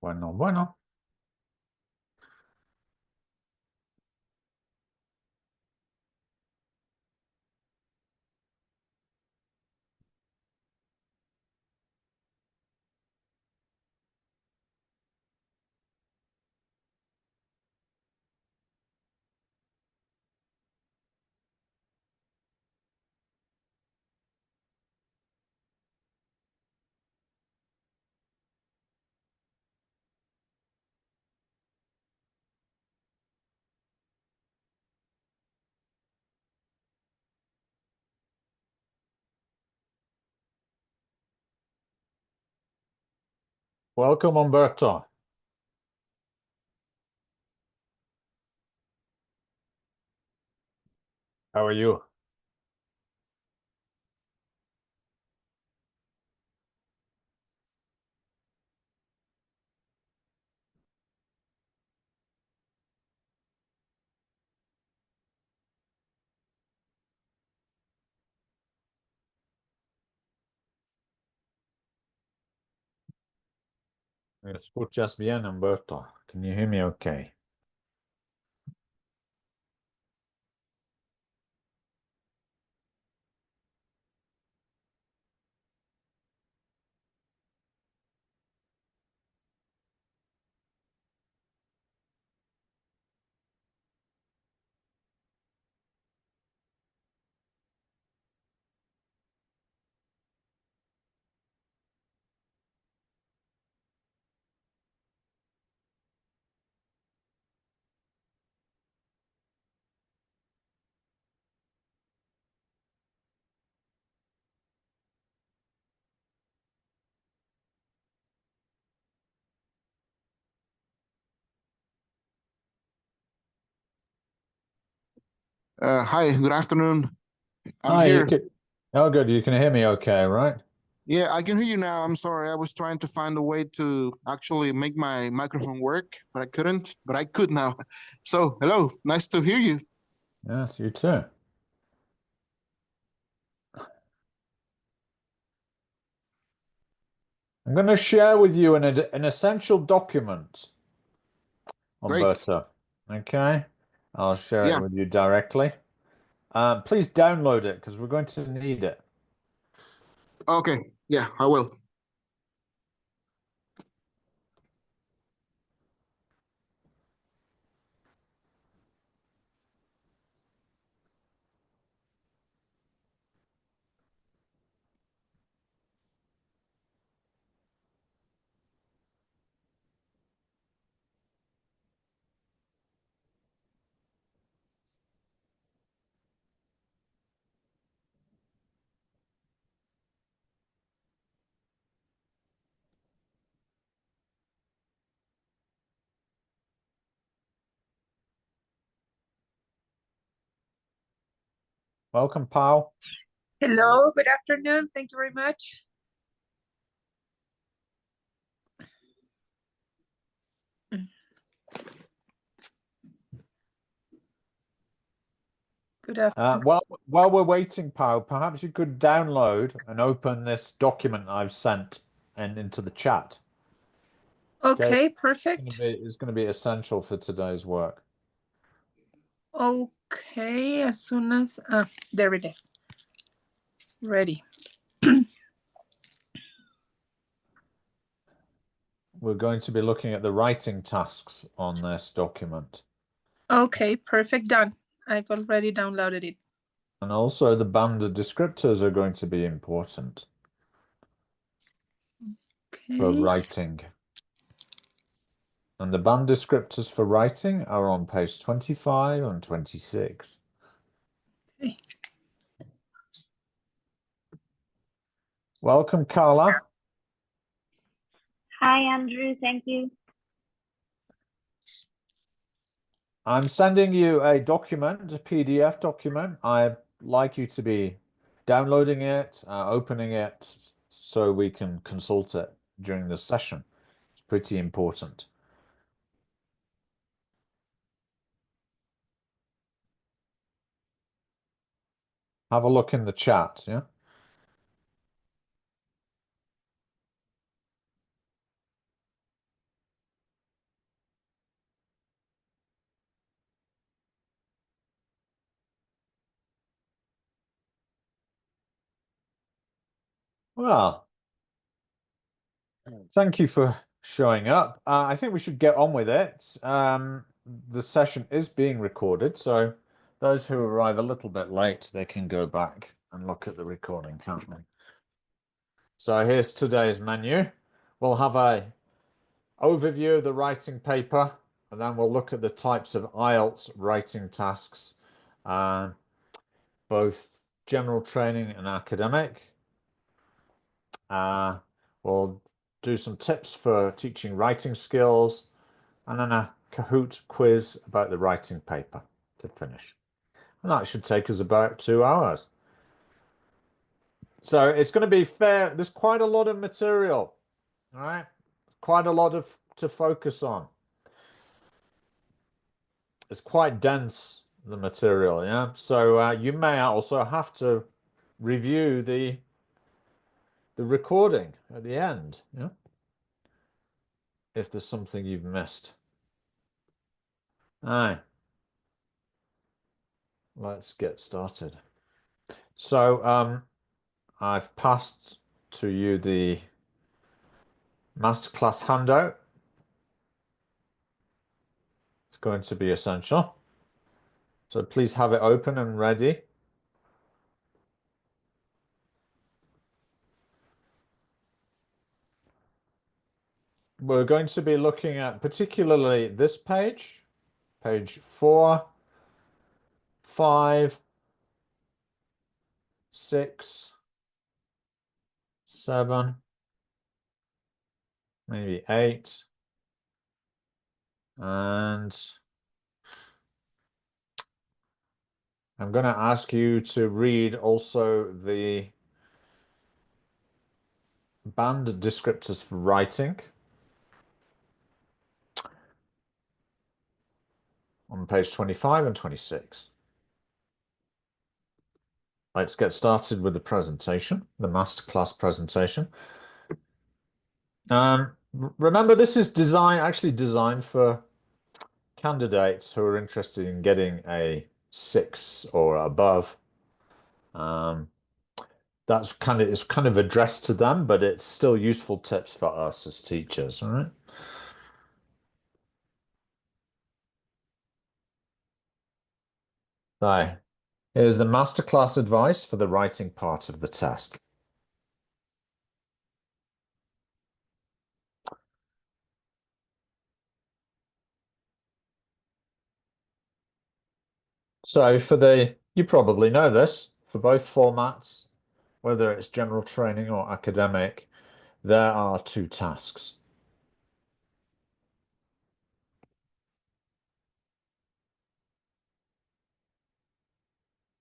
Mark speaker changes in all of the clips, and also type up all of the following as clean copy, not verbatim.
Speaker 1: Bueno, bueno. Welcome, Umberto. How are you? Me escuchas bien, Umberto? Can you hear me okay?
Speaker 2: Hi, good afternoon. I'm
Speaker 1: Hi, you
Speaker 2: here.
Speaker 1: can... Oh, good. You can hear me okay, right?
Speaker 2: Yeah, I can hear you now. I'm sorry. I was trying to find a way to actually make my microphone work, but I couldn't, but I could now. So, hello. Nice to hear you.
Speaker 1: Yes, you too. I'm going to share with you an essential document,
Speaker 2: Great.
Speaker 1: Umberto. Okay? I'll share it
Speaker 2: Yeah.
Speaker 1: with you directly. Please download it because we're going to need it.
Speaker 2: Okay. Yeah, I will.
Speaker 1: Welcome, pal.
Speaker 3: Hello, good afternoon. Thank you very much. Good afternoon.
Speaker 1: While we're waiting, pal, perhaps you could download and open this document I've sent and into the chat.
Speaker 3: Okay,
Speaker 1: It's
Speaker 3: perfect.
Speaker 1: going to be essential for today's work.
Speaker 3: Okay, as soon as there it is. Ready.
Speaker 1: We're going to be looking at the writing tasks on this document.
Speaker 3: Okay, perfect. Done. I've already downloaded it.
Speaker 1: And also the band of descriptors are going to be important for
Speaker 3: Okay.
Speaker 1: writing. And the band descriptors for writing are on page 25 and 26.
Speaker 3: Okay.
Speaker 1: Welcome, Carla.
Speaker 4: Hi, Andrew. Thank you.
Speaker 1: I'm sending you a document, a PDF document. I'd like you to be downloading it, opening it, so we can consult it during the session. It's pretty important. Have a look in the chat, yeah? Well, thank you for showing up. I think we should get on with it. The session is being recorded, so those who arrive a little bit late, they can go back and look at the recording, can't they? So here's today's menu. We'll have a overview of the writing paper, and then we'll look at the types of IELTS writing tasks, both general training and academic. We'll do some tips for teaching writing skills, and then a Kahoot quiz about the writing paper to finish. And that should take us about 2 hours. So it's going to be fair. There's quite a lot of material, all right? Quite a lot to focus on. It's quite dense, the material, yeah? So you may also have to review the recording at the end, yeah? If there's something you've missed. All right. Let's get started. So I've passed to you the masterclass handout. It's going to be essential. So please have it open and ready. We're going to be looking at particularly this page, page 4, 5, 6, 7, maybe 8, and I'm going to ask you to read also the band descriptors for writing on page 25 and 26. Let's get started with the presentation, the masterclass presentation. Remember, this is actually designed for candidates who are interested in getting a 6 or above. It's kind of addressed to them, but it's still useful tips for us as teachers, all right? So here's the masterclass advice for the writing part of the test. So you probably know this, for both formats, whether it's general training or academic, there are 2 tasks.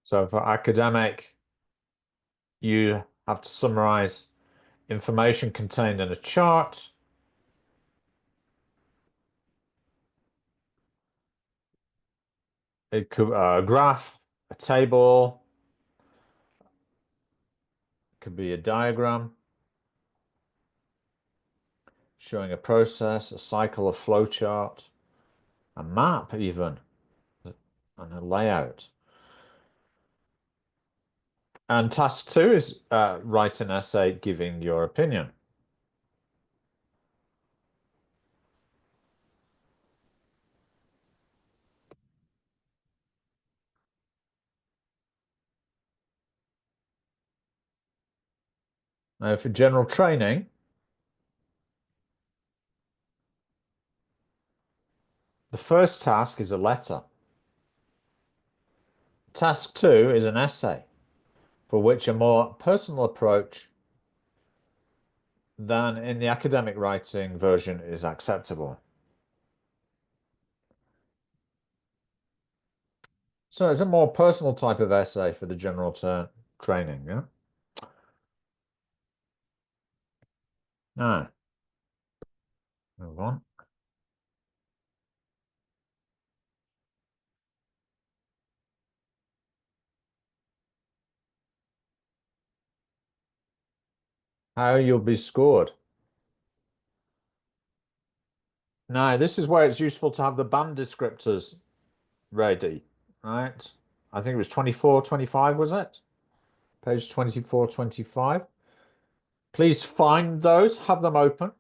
Speaker 1: So for academic, you have to summarize information contained in a chart. It could a graph, a table, it could be a diagram showing a process, a cycle, a flow chart, a map even, and a layout. And task 2 is write an essay giving your opinion. Now for general training, the first task is a letter. Task 2 is an essay, for which a more personal approach than in the academic writing version is acceptable. So it's a more personal type of essay for the general training, yeah? Now, move on. How you'll be scored. Now, this is where it's useful to have the band descriptors ready, right? I think it was 24, 25, was it? Page 24, 25. Please find those, have them open,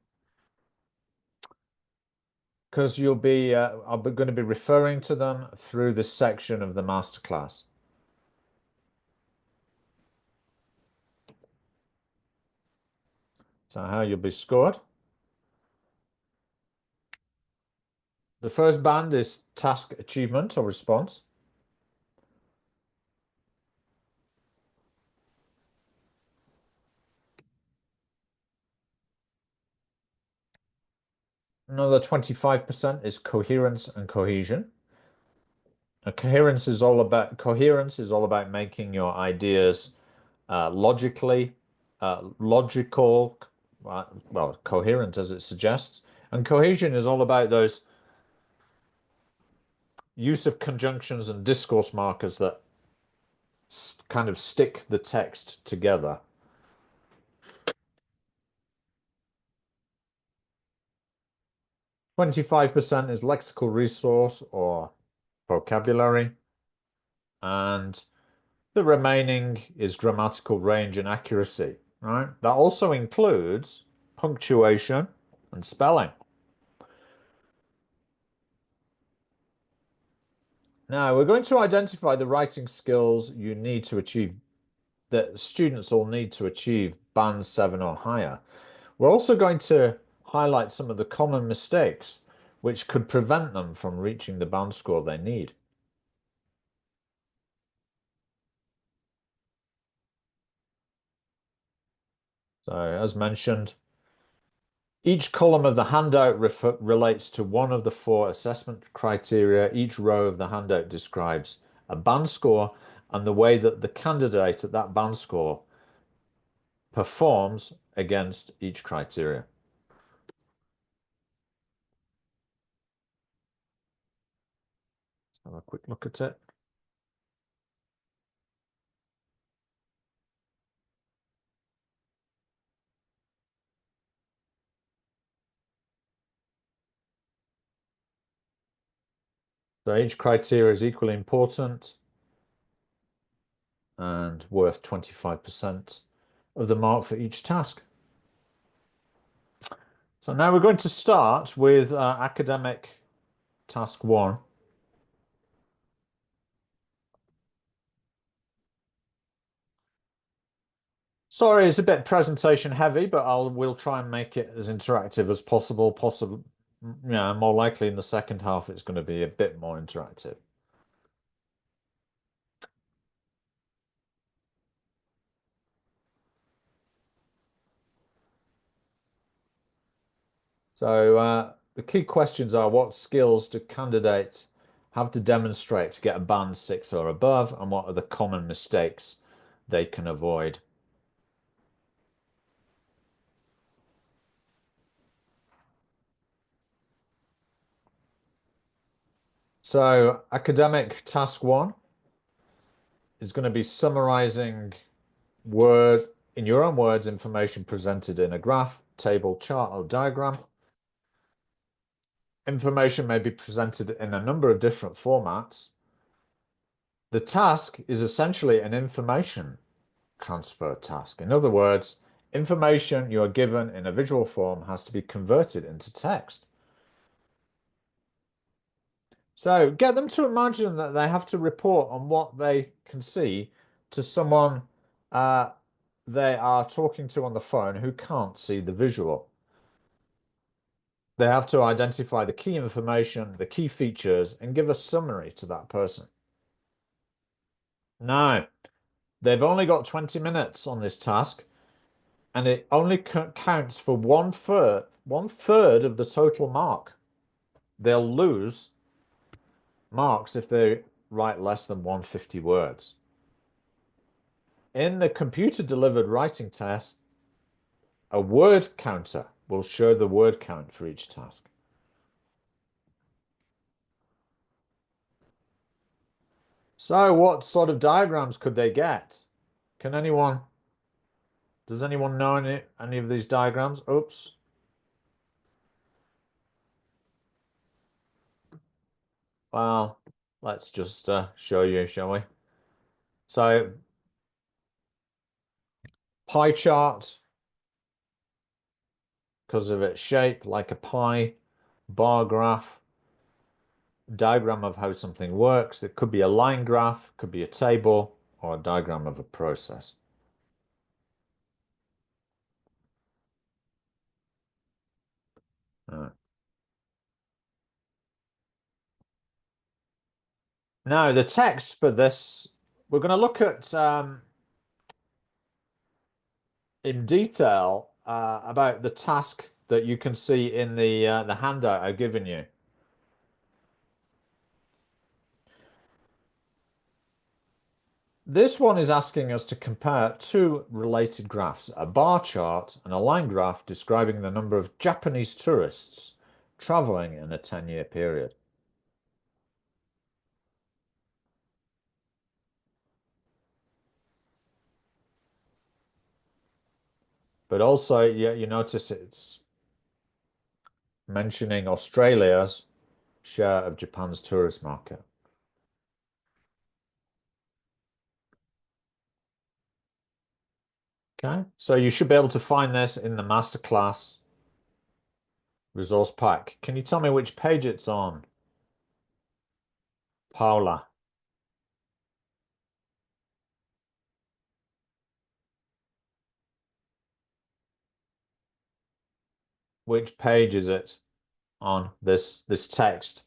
Speaker 1: because you'll be I'm going to be referring to them through this section of the masterclass. So how you'll be scored. The first band is task achievement or response. Another 25% is coherence and cohesion. Coherence is all about making your ideas logical, well, coherent as it suggests. And cohesion is all about those use of conjunctions and discourse markers that kind of stick the text together. 25% is lexical resource or vocabulary, and the remaining is grammatical range and accuracy, right? That also includes punctuation and spelling. Now, we're going to identify the writing skills you need to achieve, that students will need to achieve band 7 or higher. We're also going to highlight some of the common mistakes which could prevent them from reaching the band score they need. So, as mentioned, each column of the handout relates to one of the 4 assessment criteria. Each row of the handout describes a band score and the way that the candidate at that band score performs against each criteria. Let's have a quick look at it. So each criteria is equally important and worth 25% of the mark for each task. So now we're going to start with academic task 1. Sorry, it's a bit presentation heavy, but we'll try and make it as interactive as possible. Yeah, more likely in the second half it's going to be a bit more interactive. So the key questions are: what skills do candidates have to demonstrate to get a band 6 or above, and what are the common mistakes they can avoid? So academic task 1 is going to be summarizing in your own words, information presented in a graph, table, chart, or diagram. Information may be presented in a number of different formats. The task is essentially an information transfer task. In other words, information you are given in a visual form has to be converted into text. So get them to imagine that they have to report on what they can see to someone they are talking to on the phone who can't see the visual. They have to identify the key information, the key features, and give a summary to that person. Now, they've only got 20 minutes on this task, and it only counts for one third of the total mark. They'll lose marks if they write less than 150 words. In the computer-delivered writing test, a word counter will show the word count for each task. So what sort of diagrams could they get? Does anyone know any of these diagrams? Oops. Well, let's just show you, shall we? So pie chart because of its shape, like a pie, bar graph, diagram of how something works. It could be a line graph, could be a table, or a diagram of a process. Now, the text for this, we're going to look at in detail about the task that you can see in the handout I've given you. This one is asking us to compare two related graphs, a bar chart and a line graph describing the number of Japanese tourists traveling in a 10-year period. But also, you notice it's mentioning Australia's share of Japan's tourist market. Okay, so you should be able to find this in the masterclass resource pack. Can you tell me which page it's on? Paula. Which page is it on this text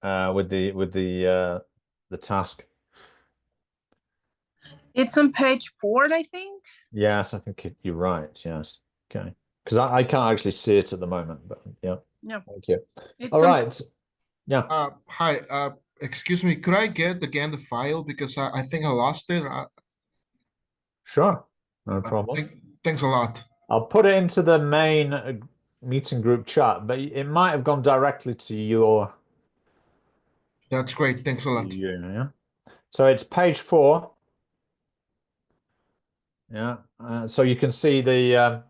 Speaker 1: with the task?
Speaker 3: It's on page 4, I think.
Speaker 1: Yes, I think you're right. Yes. Okay. Because I can't actually see it at the moment, but yeah.
Speaker 3: Yeah.
Speaker 1: Thank you.
Speaker 3: It's
Speaker 1: All right. Yeah.
Speaker 2: Hi. Excuse me. Could I get again the file because I think I lost it.
Speaker 1: Sure. No problem.
Speaker 2: Thanks a lot.
Speaker 1: I'll put it into the main meeting group chat, but it might have gone directly to your.
Speaker 2: That's great. Thanks a lot.
Speaker 1: Yeah. So it's page 4. Yeah. So you can see the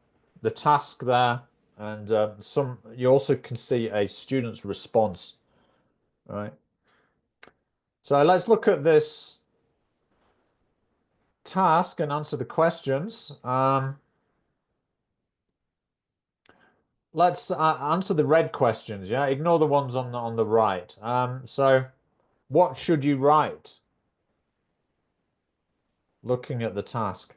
Speaker 1: task there, and you also can see a student's response, right? So let's look at this task and answer the questions. Let's answer the red questions. Yeah, ignore the ones on the right. So what should you write? Looking at the task.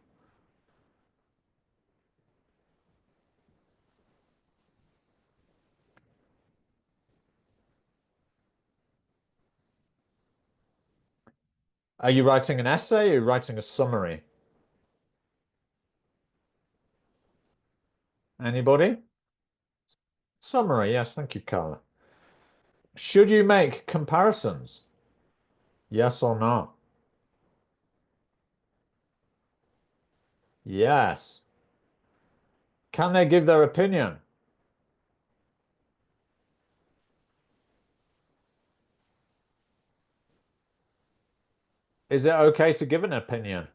Speaker 1: Are you writing an essay or are you writing a summary? Anybody? Summary, yes, thank you, Carla. Should you make comparisons? Yes or no? Yes. Can they give their opinion? Is it okay to give an opinion?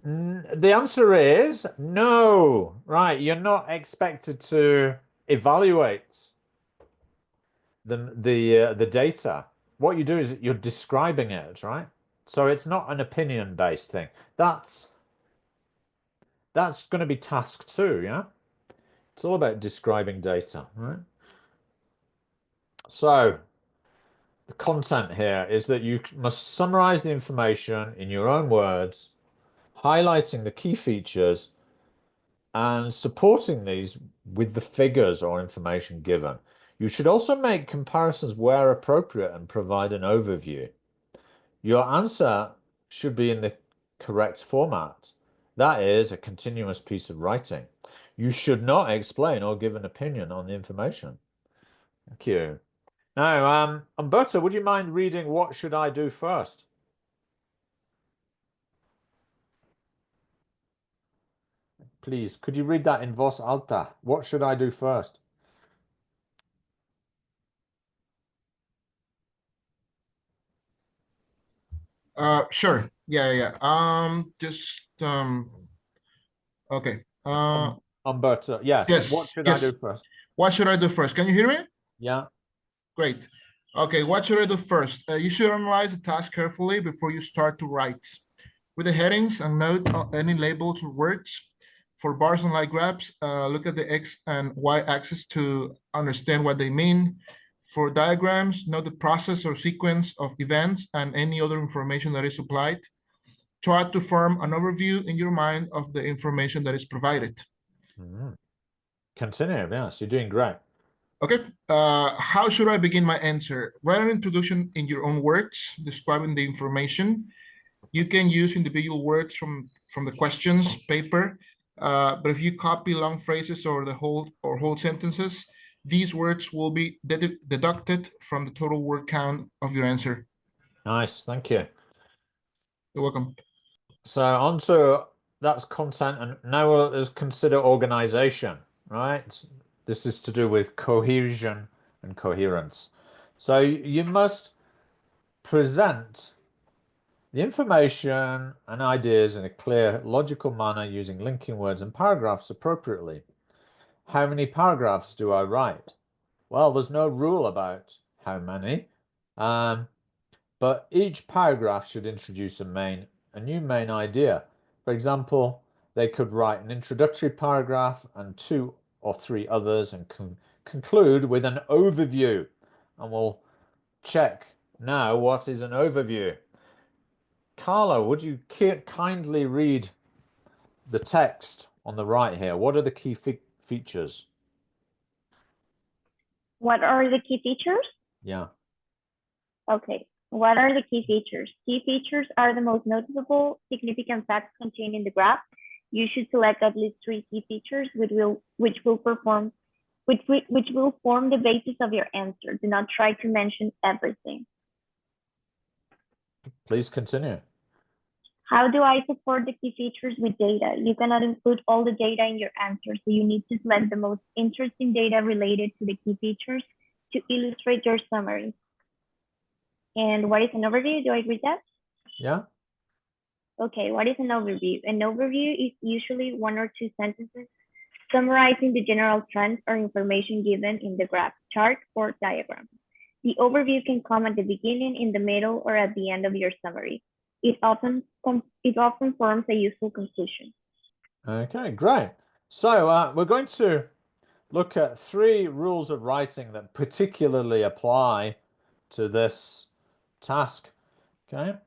Speaker 1: The answer is no. Right, you're not expected to evaluate the data. What you do is you're describing it, right? So it's not an opinion-based thing. That's going to be task 2, yeah? It's all about describing data, right? So the content here is that you must summarize the information in your own words, highlighting the key features and supporting these with the figures or information given. You should also make comparisons where appropriate and provide an overview. Your answer should be in the correct format. That is a continuous piece of writing. You should not explain or give an opinion on the information. Thank you. Now, Umberto, would you mind reading What Should I Do First? Please, could you read that in voz alta? What should I do first?
Speaker 2: Sure. Yeah. Okay.
Speaker 1: Umberto, yes.
Speaker 2: Yes.
Speaker 1: What should I
Speaker 2: Yes.
Speaker 1: do first?
Speaker 2: What should I do first? Can you hear me?
Speaker 1: Yeah.
Speaker 2: Great. Okay, what should I do first? You should analyze the task carefully before you start to write. With the headings and note any labels or words. For bars and line graphs, look at the X and Y axis to understand what they mean. For diagrams, note the process or sequence of events and any other information that is supplied. Try to form an overview in your mind of the information that is provided.
Speaker 1: Mm. Continue. Yes, you're doing great.
Speaker 2: Okay, how should I begin my answer? Write an introduction in your own words, describing the information. You can use individual words from the questions paper, but if you copy long phrases or whole sentences, these words will be deducted from the total word count of your answer.
Speaker 1: Nice, thank you.
Speaker 2: You're welcome.
Speaker 1: So on to that's content, and now let's consider organization, right? This is to do with cohesion and coherence. So you must present the information and ideas in a clear, logical manner using linking words and paragraphs appropriately. How many paragraphs do I write? Well, there's no rule about how many, but each paragraph should introduce a new main idea. For example, they could write an introductory paragraph and 2 or 3 others and conclude with an overview. And we'll check now what is an overview. Carla, would you kindly read the text on the right here? What are the key features?
Speaker 4: What are the key features?
Speaker 1: Yeah.
Speaker 4: Okay. What are the key features? Key features are the most noticeable significant facts contained in the graph. You should select at least 3 key features which will form the basis of your answer. Do not try to mention everything.
Speaker 1: Please continue.
Speaker 4: How do I support the key features with data? You cannot include all the data in your answer, so you need to select the most interesting data related to the key features to illustrate your summary. And what is an overview? Do I read that?
Speaker 1: Yeah.
Speaker 4: Okay, what is an overview? An overview is usually 1 or 2 sentences summarizing the general trends or information given in the graph, chart, or diagram. The overview can come at the beginning, in the middle, or at the end of your summary. It often forms a useful conclusion.
Speaker 1: Okay, great. So we're going to look at 3 rules of writing that particularly apply to this task. Okay.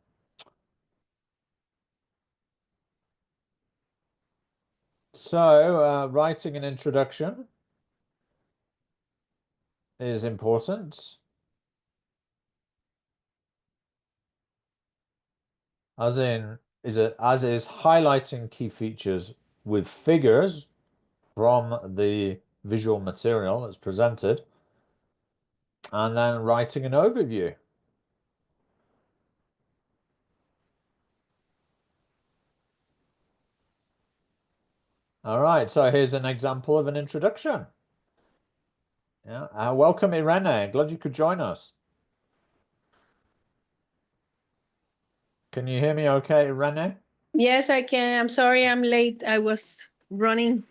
Speaker 1: So writing an introduction is important, as is highlighting key features with figures from the visual material that's presented, and then writing an overview. All right, so here's an example of an introduction. Yeah, welcome, Irene. Glad you could join us. Can you hear me okay, Irene?
Speaker 5: Yes, I can. I'm sorry I'm late. I was running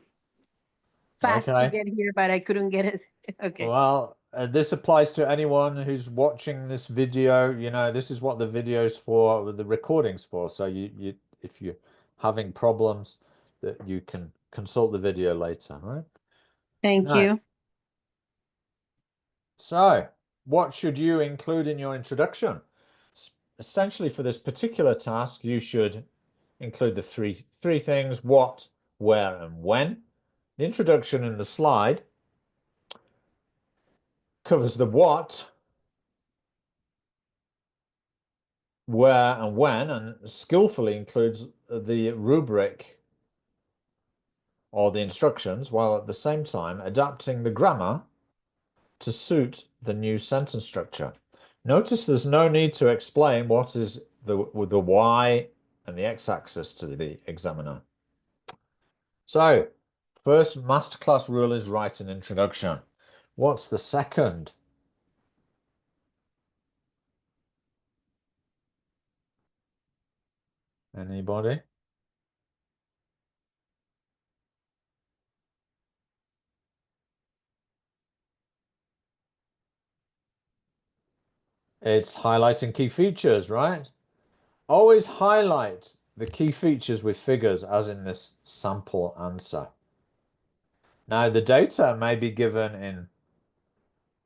Speaker 5: fast to
Speaker 1: Okay.
Speaker 5: get here, but I couldn't get it. Okay.
Speaker 1: Well, this applies to anyone who's watching this video. You know, this is what the video's for, the recording's for. So if you're having problems, that you can consult the video later, right?
Speaker 5: Thank
Speaker 1: Right.
Speaker 5: you.
Speaker 1: So, what should you include in your introduction? Essentially, for this particular task, you should include the three things: what, where, and when. The introduction in the slide covers the what, where, and when, and skillfully includes the rubric or the instructions, while at the same time adapting the grammar to suit the new sentence structure. Notice there's no need to explain what is the y and the x-axis to the examiner. So, first masterclass rule is write an introduction. What's the second? Anybody? It's highlighting key features, right? Always highlight the key features with figures, as in this sample answer. Now, the data may be given in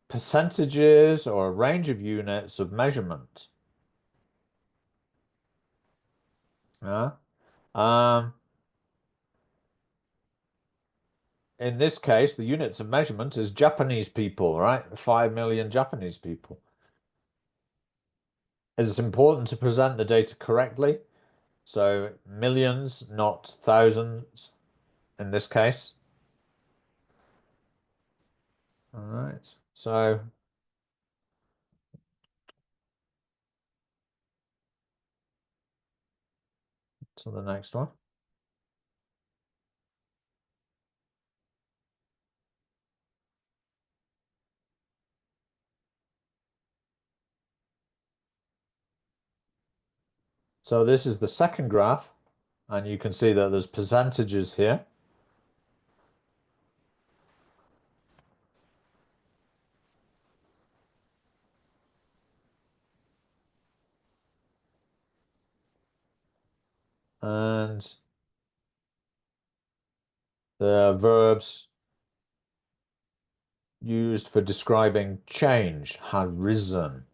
Speaker 1: percentages or a range of units of measurement. Yeah. In this case, the units of measurement is Japanese people, right? 5 million Japanese people. It's important to present the data correctly. So millions, not thousands in this case. All right. So to the next one. So this is the second graph, and you can see that there's percentages here. And the verbs used for describing change: had risen,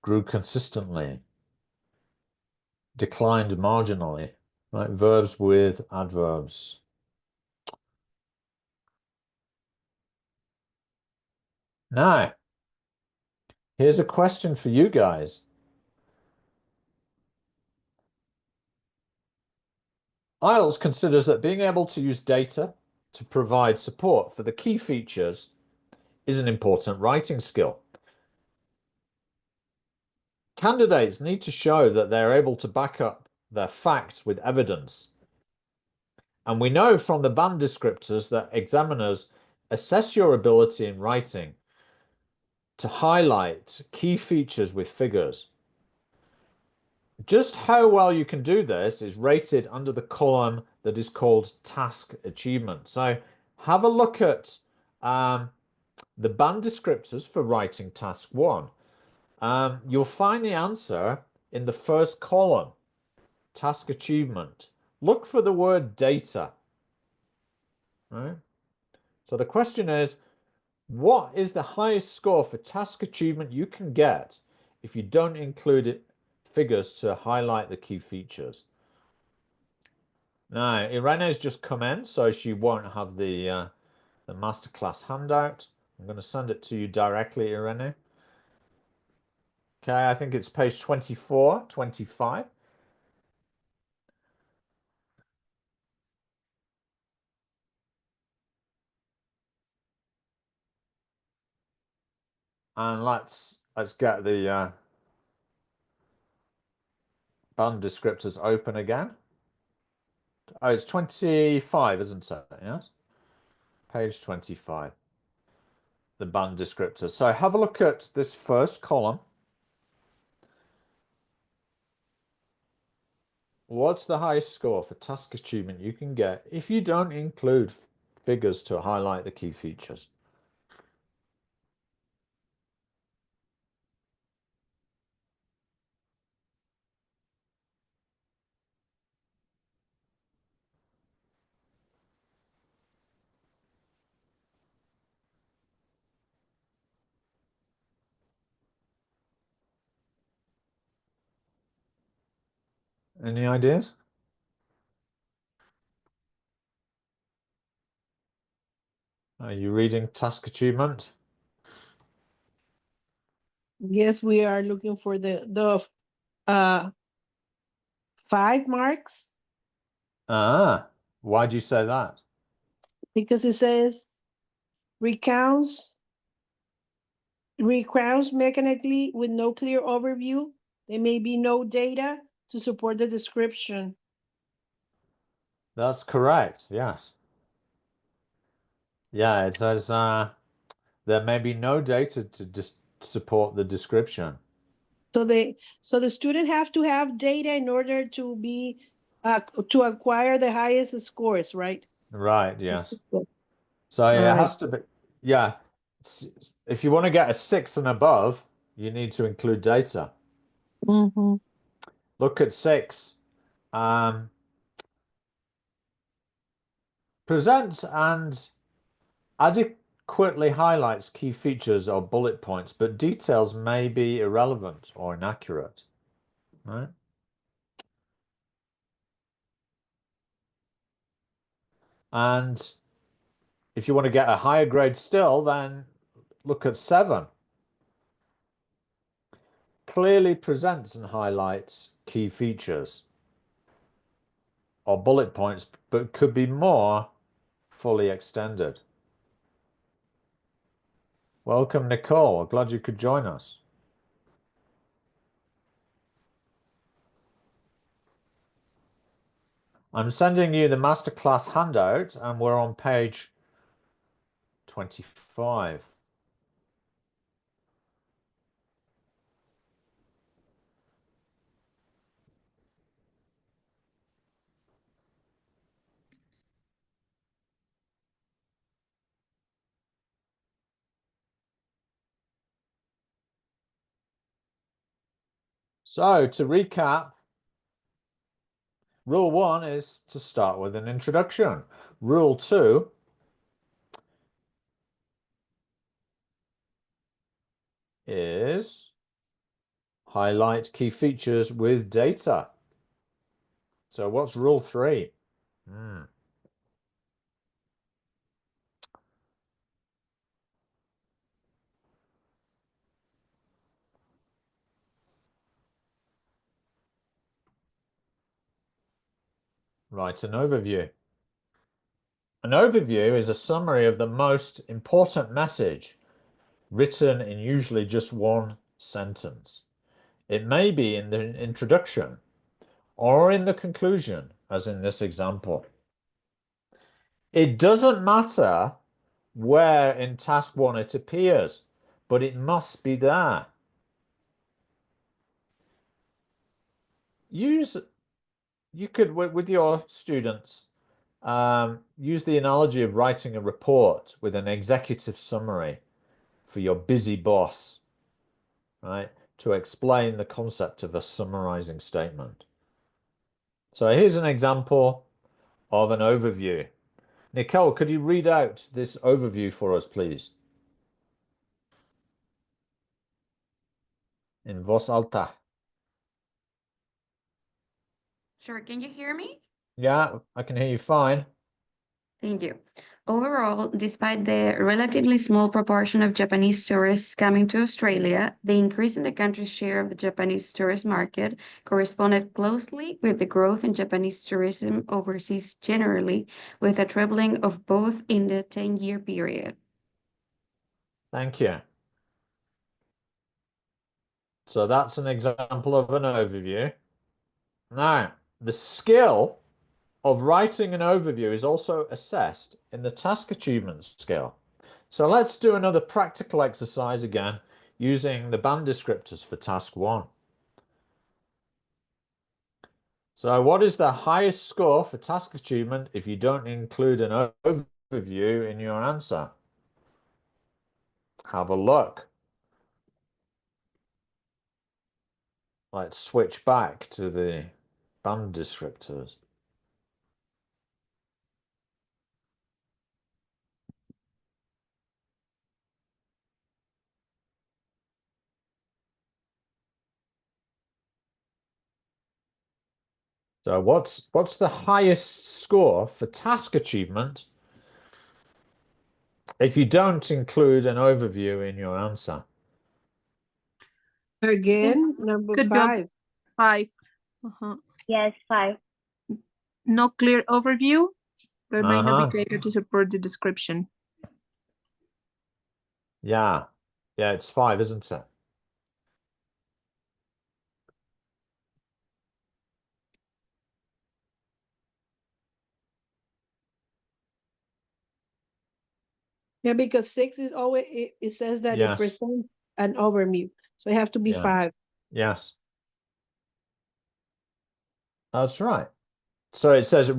Speaker 1: grew consistently, declined marginally, right? Verbs with adverbs. Now, here's a question for you guys. IELTS considers that being able to use data to provide support for the key features is an important writing skill. Candidates need to show that they're able to back up their facts with evidence. And we know from the band descriptors that examiners assess your ability in writing to highlight key features with figures. Just how well you can do this is rated under the column that is called task achievement. So have a look at the band descriptors for writing task 1. You'll find the answer in the first column, task achievement. Look for the word data. Right? So the question is, what is the highest score for task achievement you can get if you don't include figures to highlight the key features? Now, Irene's just come in, so she won't have the masterclass handout. I'm going to send it to you directly, Irene. Okay, I think it's page 24, 25. And let's get the band descriptors open again. Oh, it's 25, isn't it? Yes. Page 25. The band descriptors. So have a look at this first column. What's the highest score for task achievement you can get if you don't include figures to highlight the key features? Any ideas? Are you reading task achievement?
Speaker 5: Yes, we are looking for the 5 marks
Speaker 1: Ah, why do you say that?
Speaker 5: because it says recounts mechanically with no clear overview. There may be no data to support the description.
Speaker 1: That's correct, yes. Yeah, it says there may be no data to support the description.
Speaker 5: So the student have to have data in order to be to acquire the highest scores, right?
Speaker 1: Right, yes. So it
Speaker 5: All right.
Speaker 1: has to be, yeah. If you want to get a 6 and above, you need to include data.
Speaker 5: Mhm.
Speaker 1: Look at 6. Presents and adequately highlights key features or bullet points, but details may be irrelevant or inaccurate. Right? And if you want to get a higher grade still, then look at 7. Clearly presents and highlights key features or bullet points, but could be more fully extended. Welcome, Nicole. Glad you could join us. I'm sending you the masterclass handout, and we're on page 25. So to recap, rule 1 is to start with an introduction. Rule 2 is highlight key features with data. So what's rule 3? Write an overview. An overview is a summary of the most important message, written in usually just one sentence. It may be in the introduction or in the conclusion, as in this example. It doesn't matter where in task 1 it appears, but it must be there. You could, with your students, use the analogy of writing a report with an executive summary for your busy boss, right? To explain the concept of a summarizing statement. So here's an example of an overview. Nicole, could you read out this overview for us, please? In voz alta.
Speaker 6: Sure, can you hear me?
Speaker 1: Yeah, I can hear you fine.
Speaker 6: Thank you. Overall, despite the relatively small proportion of Japanese tourists coming to Australia, the increase in the country's share of the Japanese tourist market corresponded closely with the growth in Japanese tourism overseas generally, with a trebling of both in the 10-year period.
Speaker 1: Thank you. So that's an example of an overview. Now, the skill of writing an overview is also assessed in the task achievement scale. So let's do another practical exercise again using the band descriptors for task 1. So what is the highest score for task achievement if you don't include an overview in your answer? Have a look. Let's switch back to the band descriptors. So what's the highest score for task achievement if you don't include an overview in your answer?
Speaker 5: Again, number
Speaker 3: Could be also
Speaker 5: 5.
Speaker 3: 5. Uh-huh.
Speaker 4: Yes, 5.
Speaker 3: No clear overview. There may not be
Speaker 1: Uh-huh.
Speaker 3: data to support the description.
Speaker 1: Yeah. Yeah, it's 5, isn't it?
Speaker 5: Yeah, because 6 is always, it says that it
Speaker 1: Yes.
Speaker 5: presents an overview. So it have to be
Speaker 1: Yeah.
Speaker 5: 5.
Speaker 1: Yes. That's right. So it says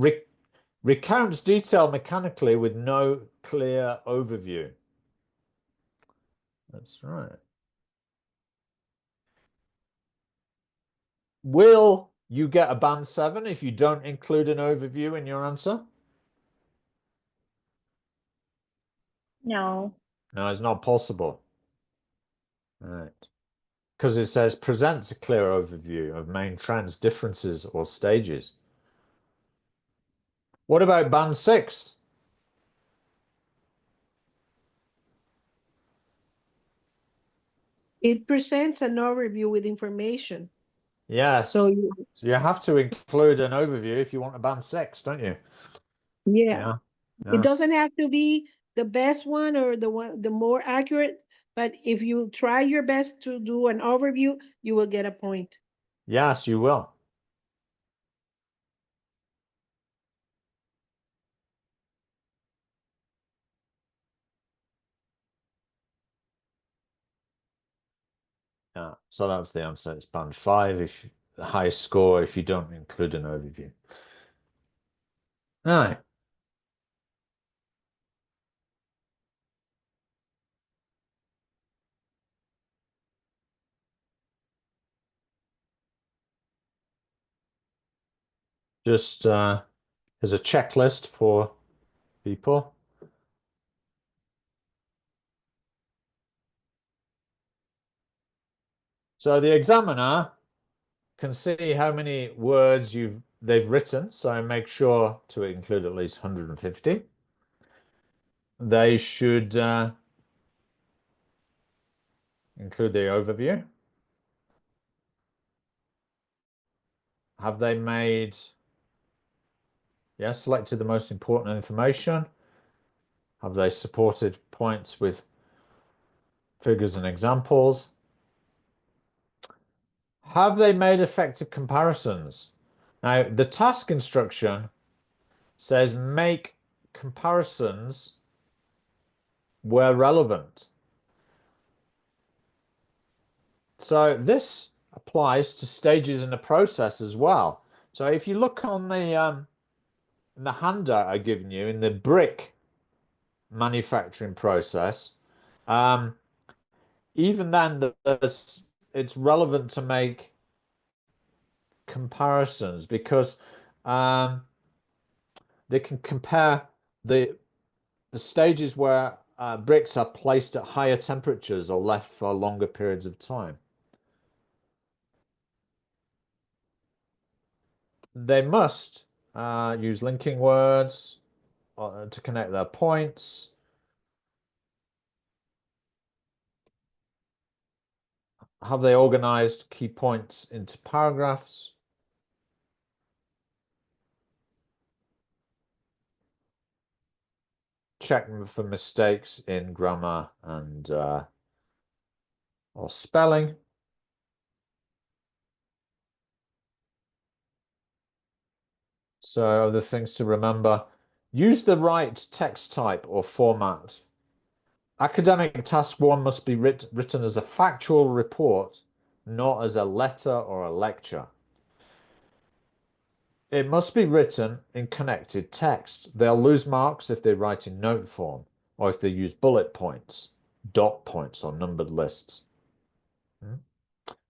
Speaker 1: recounts detail mechanically with no clear overview. That's right. Will you get a band 7 if you don't include an overview in your answer?
Speaker 4: No.
Speaker 1: No, it's not possible. Right. Because it says presents a clear overview of main trends, differences, or stages. What about band 6?
Speaker 5: It presents an overview with information.
Speaker 1: Yes.
Speaker 5: So
Speaker 1: So you have to include an overview if you want a band 6, don't you?
Speaker 5: yeah,
Speaker 1: Yeah.
Speaker 5: it doesn't have to be the best one or the more accurate, but if you try your best to do an overview, you will get a point.
Speaker 1: Yes, you will. Yeah, so that's the answer. It's band 5 if the highest score if you don't include an overview. Right. Just there's a checklist for people. So the examiner can see how many words they've written, so make sure to include at least 150. They should include the overview. Have they made, yes, selected the most important information? Have they supported points with figures and examples? Have they made effective comparisons? Now, the task instruction says make comparisons where relevant. So this applies to stages in the process as well. So if you look on in the handout I've given you in the brick manufacturing process, even then it's relevant to make comparisons because they can compare the stages where bricks are placed at higher temperatures or left for longer periods of time. They must use linking words to connect their points. Have they organized key points into paragraphs? Check for mistakes in grammar and or spelling. So other things to remember. Use the right text type or format. Academic task 1 must be written as a factual report, not as a letter or a lecture. It must be written in connected text. They'll lose marks if they write in note form or if they use bullet points, dot points, or numbered lists.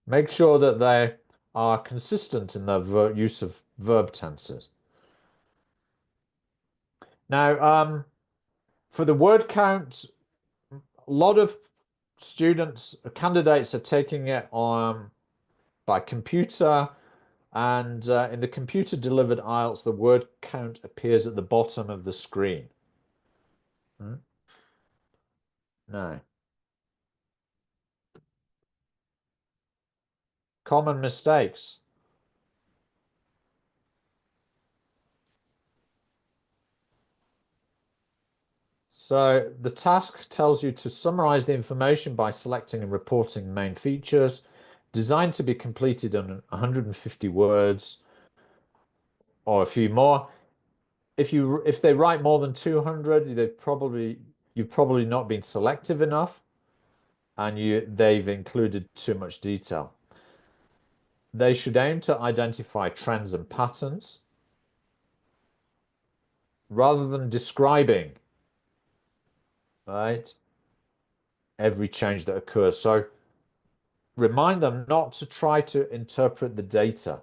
Speaker 1: Make sure that they are consistent in their use of verb tenses. Now, for the word count, a lot of candidates are taking it on by computer, and in the computer delivered IELTS, the word count appears at the bottom of the screen. No. Common mistakes. So the task tells you to summarize the information by selecting and reporting main features, designed to be completed in 150 words or a few more. If they write more than 200, you've probably not been selective enough and they've included too much detail. They should aim to identify trends and patterns rather than describing, right, every change that occurs. So remind them not to try to interpret the data.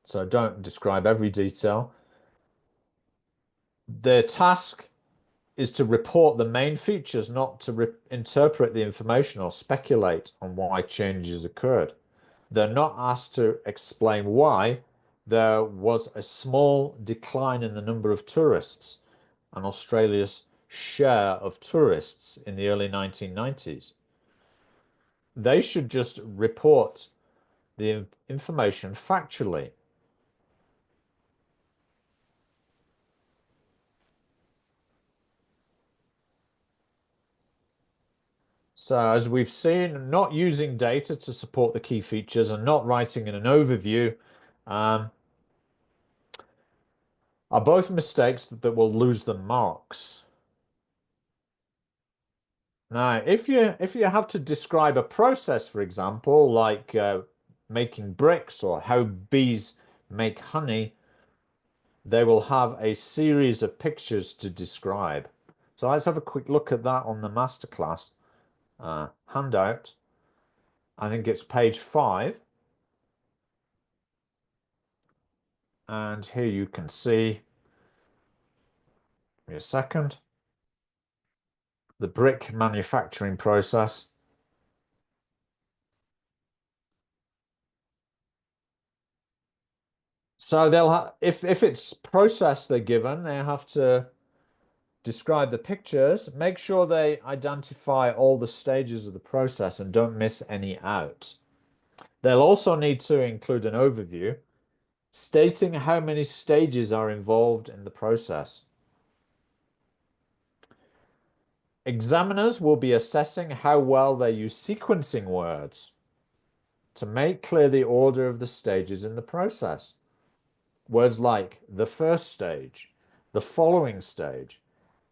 Speaker 1: So don't describe every detail. Their task is to report the main features, not to interpret the information or speculate on why changes occurred. They're not asked to explain why there was a small decline in the number of tourists and Australia's share of tourists in the early 1990s. They should just report the information factually. So as we've seen, not using data to support the key features and not writing in an overview are both mistakes that will lose them marks. Now, if you have to describe a process, for example, like making bricks or how bees make honey, they will have a series of pictures to describe. So let's have a quick look at that on the masterclass handout. I think it's page 5. And here you can see, give me a second, the brick manufacturing process. So they'll have, if it's process they're given, they have to describe the pictures, make sure they identify all the stages of the process and don't miss any out. They'll also need to include an overview stating how many stages are involved in the process. Examiners will be assessing how well they use sequencing words to make clear the order of the stages in the process. Words like the first stage, the following stage,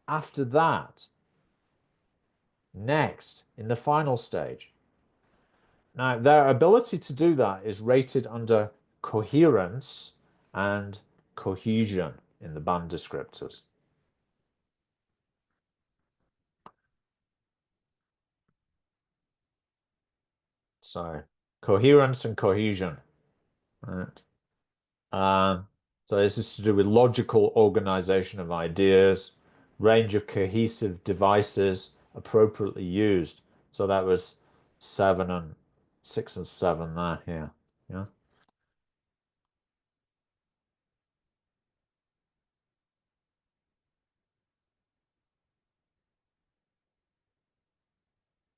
Speaker 1: after that, next, in the final stage. Now, their ability to do that is rated under coherence and cohesion in the band descriptors. So, coherence and cohesion. Right. So this is to do with logical organization of ideas, range of cohesive devices appropriately used. So that was 6 and 7 there here. Yeah.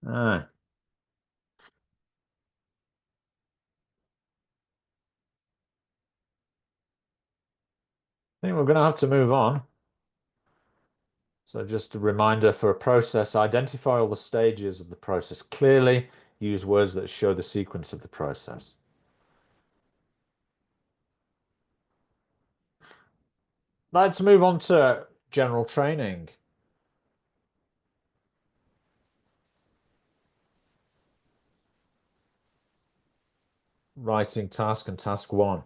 Speaker 1: All right. I think we're going to have to move on. So just a reminder, for a process, identify all the stages of the process clearly. Use words that show the sequence of the process. Let's move on to general training. Writing task and task 1.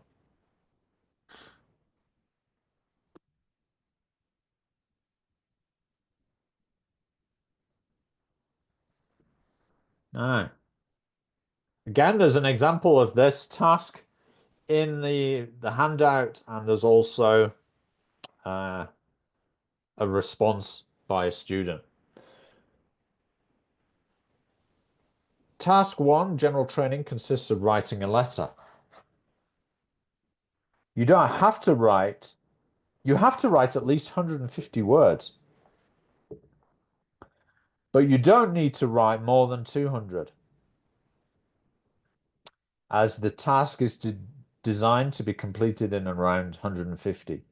Speaker 1: Now, again, there's an example of this task in the handout, and there's also a response by a student. Task 1, general training, consists of writing a letter. You don't have to write, you have to write at least 150 words, but you don't need to write more than 200, as the task is designed to be completed in around 150.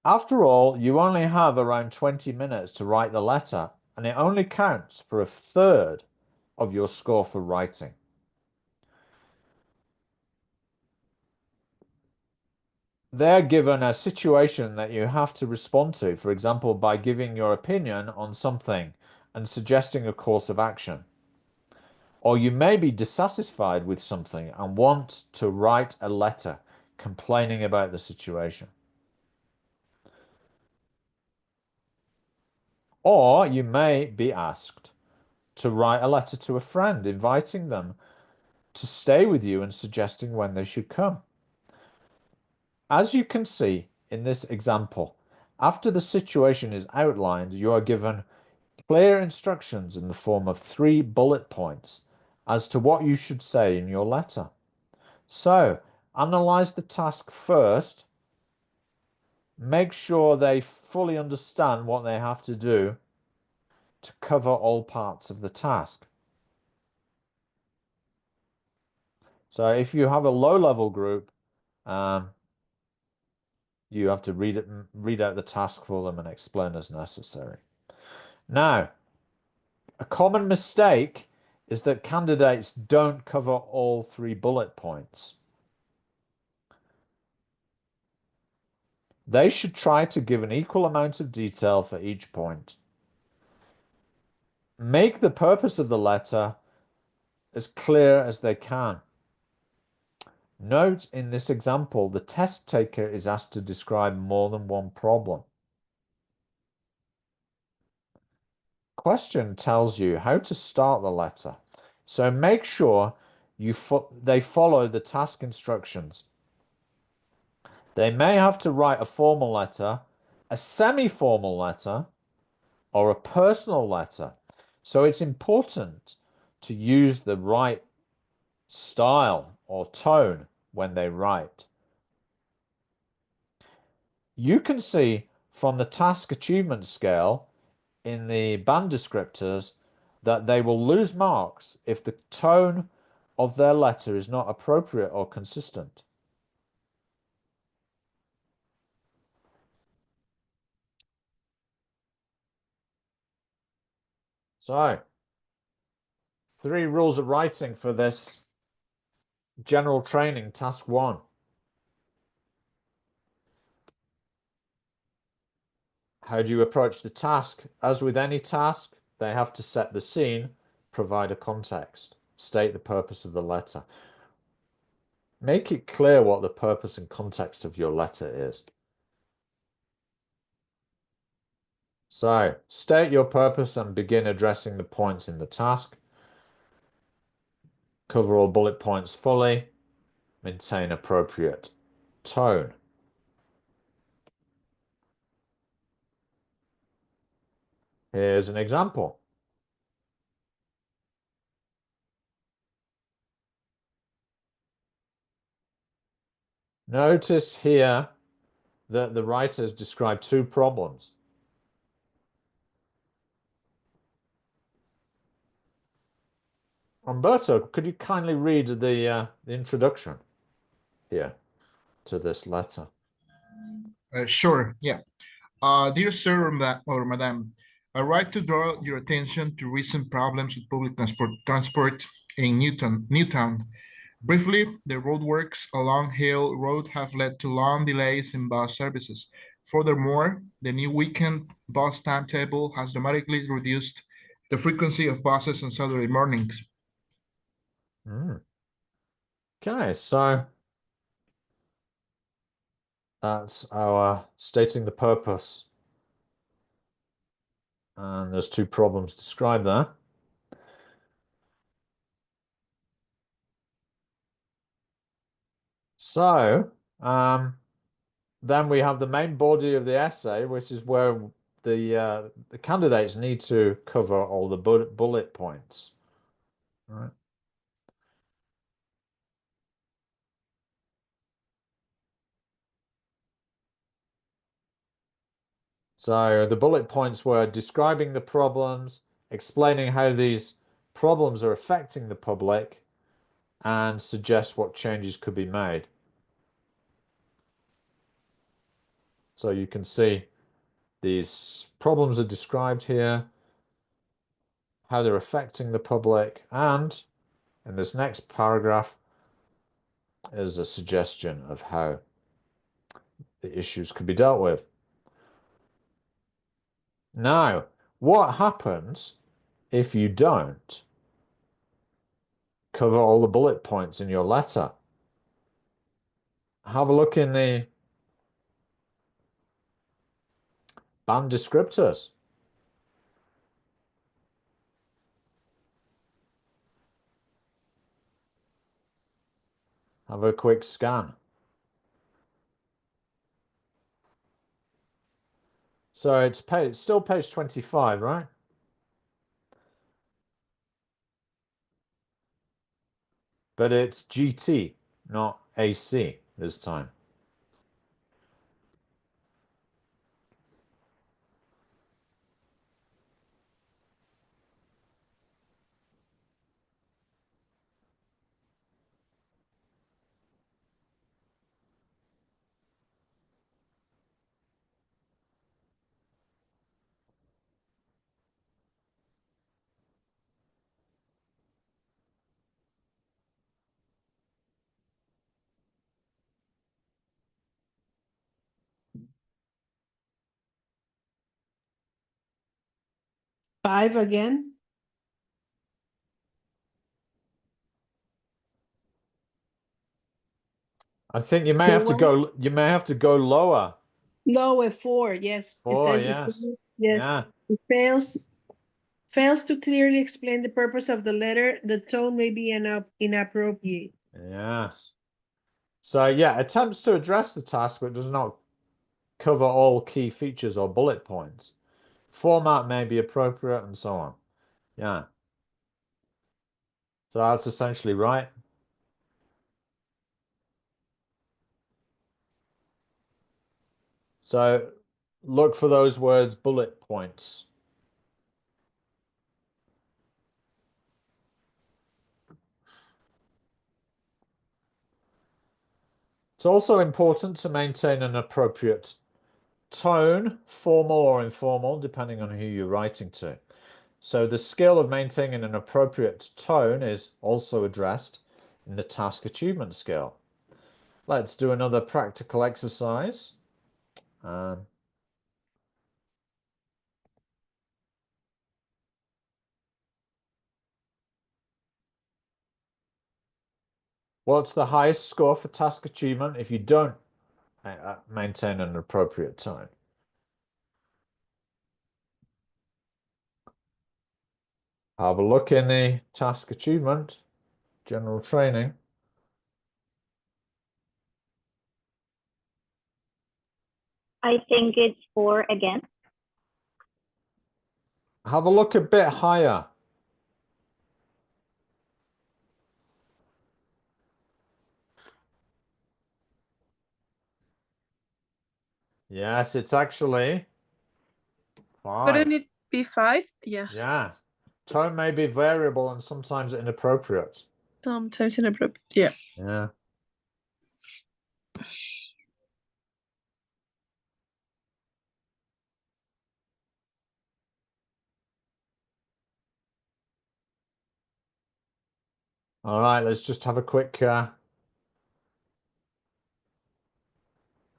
Speaker 1: After all, you only have around 20 minutes to write the letter, and it only counts for a third of your score for writing. They're given a situation that you have to respond to, for example, by giving your opinion on something and suggesting a course of action. Or you may be dissatisfied with something and want to write a letter complaining about the situation. Or you may be asked to write a letter to a friend, inviting them to stay with you and suggesting when they should come. As you can see in this example, after the situation is outlined, you are given clear instructions in the form of 3 bullet points as to what you should say in your letter. So, analyze the task first. Make sure they fully understand what they have to do to cover all parts of the task. So if you have a low-level group, you have to read out the task for them and explain as necessary. Now, a common mistake is that candidates don't cover all 3 bullet points. They should try to give an equal amount of detail for each point. Make the purpose of the letter as clear as they can. Note in this example, the test taker is asked to describe more than one problem. Question tells you how to start the letter, so make sure they follow the task instructions. They may have to write a formal letter, a semi-formal letter, or a personal letter. So it's important to use the right style or tone when they write. You can see from the task achievement scale in the band descriptors that they will lose marks if the tone of their letter is not appropriate or consistent. So, 3 rules of writing for this general training, task 1. How do you approach the task? As with any task, they have to set the scene, provide a context, state the purpose of the letter. Make it clear what the purpose and context of your letter is. So, state your purpose and begin addressing the points in the task. Cover all bullet points fully. Maintain appropriate tone. Here's an example. Notice here that the writers describe 2 problems. Umberto, could you kindly read the introduction here to this letter?
Speaker 2: Sure, yeah. Dear sir or madam, I write to draw your attention to recent problems with public transport in Newtown. Briefly, the roadworks along Hill Road have led to long delays in bus services. Furthermore, the new weekend bus timetable has dramatically reduced the frequency of buses on Saturday mornings.
Speaker 1: Okay, so that's our stating the purpose. And there's 2 problems described there. So, then we have the main body of the essay, which is where the candidates need to cover all the bullet points. Right. So the bullet points were describing the problems, explaining how these problems are affecting the public, and suggest what changes could be made. So you can see these problems are described here, how they're affecting the public, and in this next paragraph is a suggestion of how the issues could be dealt with. Now, what happens if you don't cover all the bullet points in your letter? Have a look in the band descriptors. Have a quick scan. So it's still page 25, right? But it's GT, not AC this time.
Speaker 5: Five again.
Speaker 1: I think you may
Speaker 5: The
Speaker 1: have to
Speaker 5: one
Speaker 1: go lower.
Speaker 5: lower four, yes. It
Speaker 1: Four,
Speaker 5: says
Speaker 1: yes.
Speaker 5: yes.
Speaker 1: Yeah.
Speaker 5: It fails to clearly explain the purpose of the letter. The tone may be inappropriate.
Speaker 1: Yes. So yeah, attempts to address the task but does not cover all key features or bullet points. Format may be appropriate and so on. Yeah. So that's essentially right. So look for those words bullet points. It's also important to maintain an appropriate tone, formal or informal, depending on who you're writing to. So the skill of maintaining an appropriate tone is also addressed in the task achievement scale. Let's do another practical exercise. What's the highest score for task achievement if you don't maintain an appropriate tone? Have a look in the task achievement, general training.
Speaker 4: I think it's 4 again.
Speaker 1: Have a look a bit higher. Yes, it's actually 5.
Speaker 3: Wouldn't it be 5? Yeah,
Speaker 1: Yeah. Tone may be variable and sometimes inappropriate.
Speaker 3: sometimes inappropriate. Yeah.
Speaker 1: Yeah. All right, let's just have a quick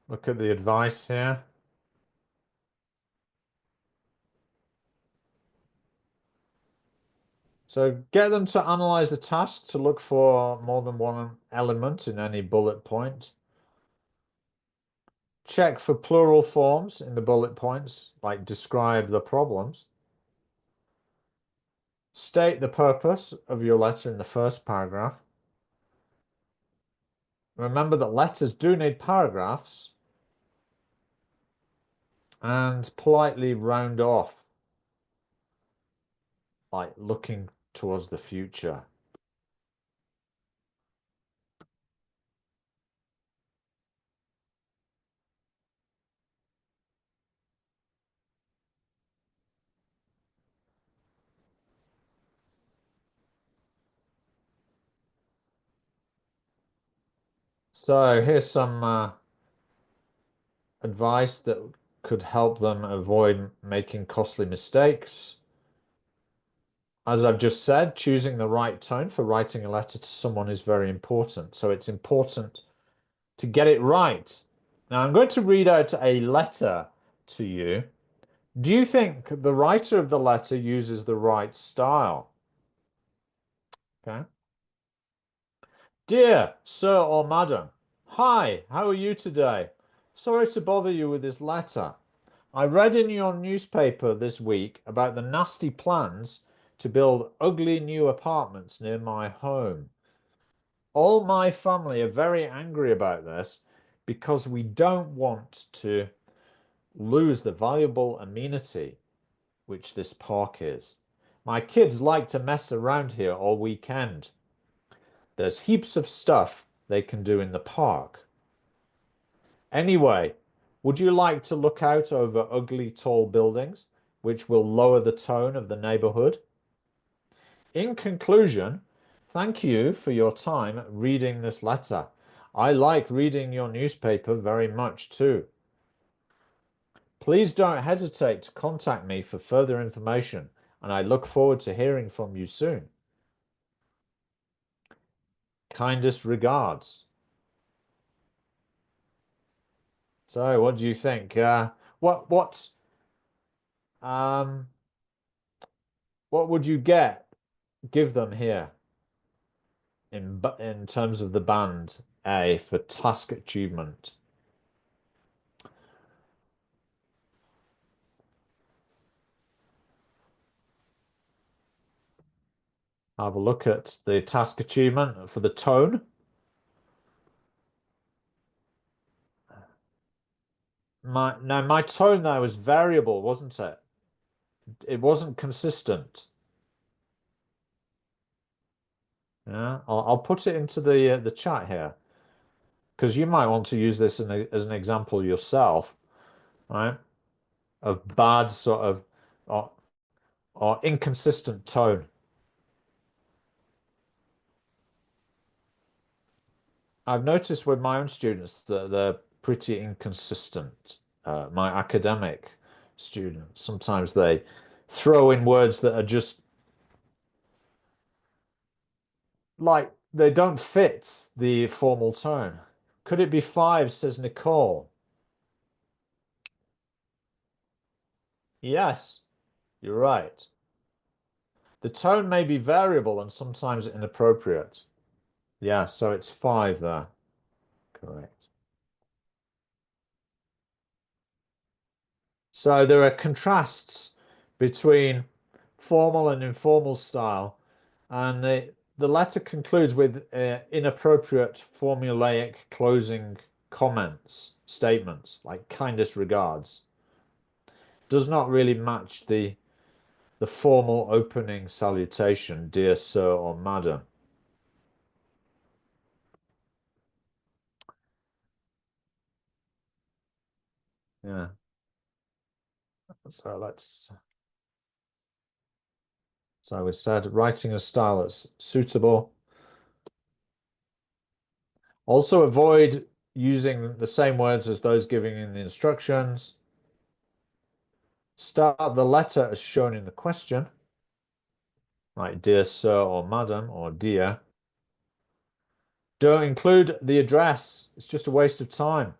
Speaker 1: look at the advice here. So get them to analyze the task to look for more than one element in any bullet point. Check for plural forms in the bullet points, like describe the problems. State the purpose of your letter in the first paragraph. Remember that letters do need paragraphs. And politely round off, like looking towards the future. So here's some advice that could help them avoid making costly mistakes. As I've just said, choosing the right tone for writing a letter to someone is very important. So it's important to get it right. Now I'm going to read out a letter to you. Do you think the writer of the letter uses the right style? Okay. Dear Sir or Madam, hi, how are you today? Sorry to bother you with this letter. I read in your newspaper this week about the nasty plans to build ugly new apartments near my home. All my family are very angry about this because we don't want to lose the valuable amenity which this park is. My kids like to mess around here all weekend. There's heaps of stuff they can do in the park. Anyway, would you like to look out over ugly tall buildings, which will lower the tone of the neighborhood? In conclusion, thank you for your time reading this letter. I like reading your newspaper very much too. Please don't hesitate to contact me for further information, and I look forward to hearing from you soon. Kindest regards. So, what do you think? Um, what would you give them here in terms of the band A for task achievement? Have a look at the task achievement for the tone. My tone there was variable, wasn't it? It wasn't consistent. Yeah, I'll put it into the chat here because you might want to use this as an example yourself, right? Of bad sort of or inconsistent tone. I've noticed with my own students that they're pretty inconsistent. My academic students, sometimes they throw in words that are just like they don't fit the formal tone. Could it be 5, says Nicole? Yes, you're right. The tone may be variable and sometimes inappropriate. Yeah, so it's 5 there. Correct. So there are contrasts between formal and informal style, and the letter concludes with inappropriate formulaic closing comments, statements like kindest regards. Does not really match the formal opening salutation, dear sir or madam. Yeah. So we said writing a style that's suitable. Also avoid using the same words as those given in the instructions. Start the letter as shown in the question, like dear sir or madam or dear. Don't include the address. It's just a waste of time.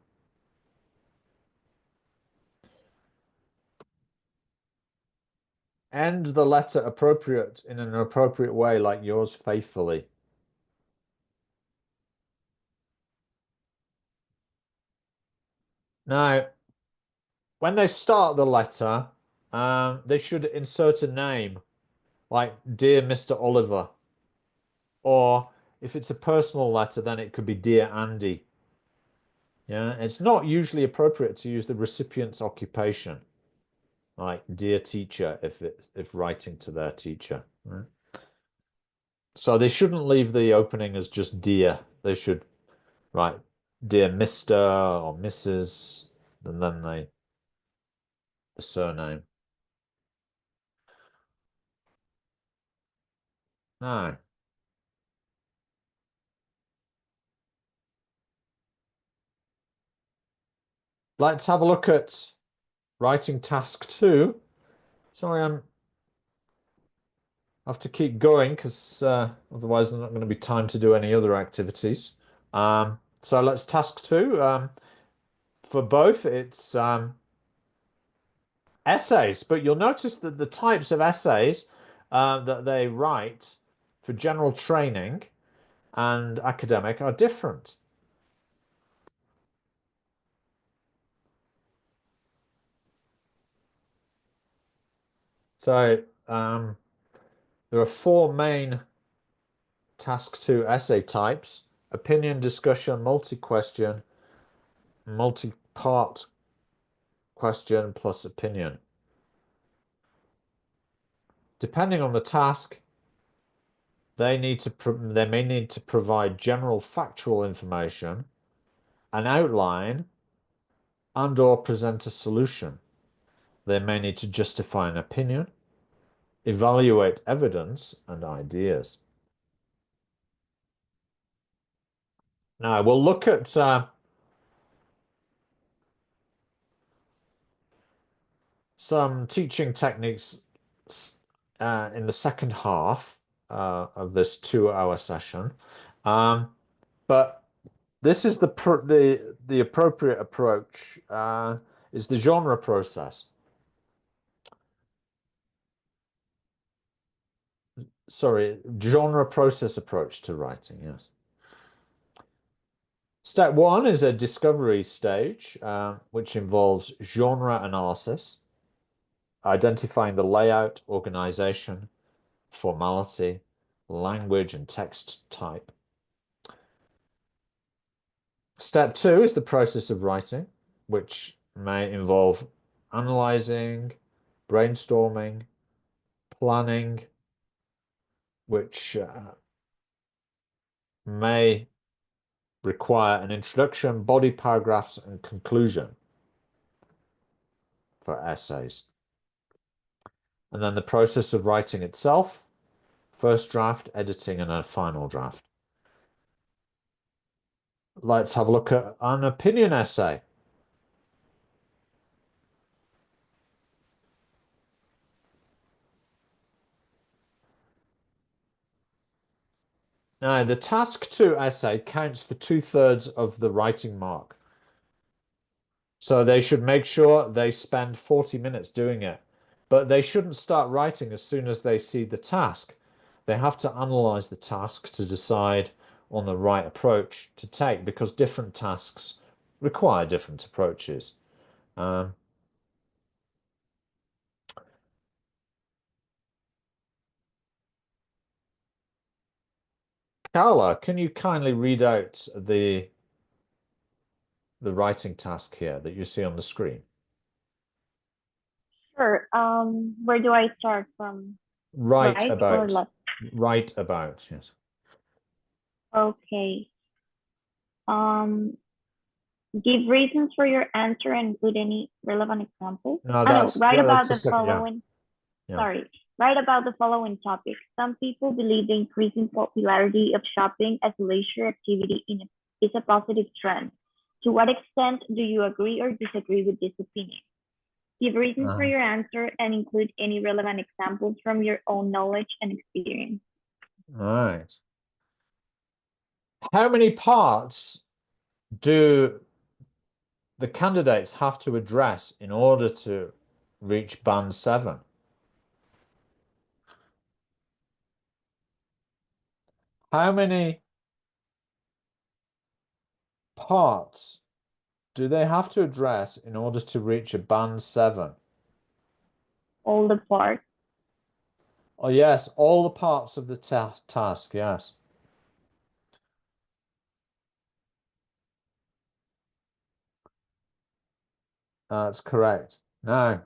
Speaker 1: End the letter in an appropriate way, like yours faithfully. Now, when they start the letter, they should insert a name, like Dear Mr. Oliver. Or if it's a personal letter, then it could be Dear Andy. Yeah, it's not usually appropriate to use the recipient's occupation, like Dear Teacher, if writing to their teacher. Right? So they shouldn't leave the opening as just Dear. They should write Dear Mr. or Mrs. and then the surname. No. Let's have a look at writing task 2. Sorry, I have to keep going because otherwise there's not going to be time to do any other activities. So let's task 2. For both, it's essays, but you'll notice that the types of essays that they write for general training and academic are different. So there are 4 main task 2 essay types. opinion, discussion, multi-question, multi-part question plus opinion. Depending on the task, they may need to provide general factual information, an outline, and/or present a solution. They may need to justify an opinion, evaluate evidence and ideas. Now we'll look at some teaching techniques in the second half of this 2-hour session, but this is the appropriate approach is the genre process. Sorry, genre process approach to writing, yes. Step 1 is a discovery stage, which involves genre analysis, identifying the layout, organization, formality, language, and text type. Step 2 is the process of writing, which may involve analyzing, brainstorming, planning, which may require an introduction, body paragraphs, and conclusion for essays. And then the process of writing itself, first draft, editing, and a final draft. Let's have a look at an opinion essay. Now, the task 2 essay counts for 2/3 of the writing mark. So they should make sure they spend 40 minutes doing it. But they shouldn't start writing as soon as they see the task. They have to analyze the task to decide on the right approach to take, because different tasks require different approaches. Carla, can you kindly read out the writing task here that you see on the screen?
Speaker 4: Sure. Where do I start from?
Speaker 1: Right
Speaker 4: Right or
Speaker 1: about.
Speaker 4: left?
Speaker 1: Right about, yes.
Speaker 4: Okay. Give reasons for your answer and include any relevant examples.
Speaker 1: No,
Speaker 4: No, write about
Speaker 1: the
Speaker 4: the
Speaker 1: second, yeah.
Speaker 4: following.
Speaker 1: Yeah.
Speaker 4: Sorry. Write about the following topics. Some people believe the increasing popularity of shopping as a leisure activity is a positive trend. To what extent do you agree or disagree with this opinion? Give reasons for your answer and include any relevant examples from your own knowledge and experience.
Speaker 1: All right. How many parts do the candidates have to address in order to reach band 7? How many parts do they have to address in order to reach a band 7?
Speaker 4: All the parts.
Speaker 1: Oh, yes, all the parts of the task, yes. That's correct. Now,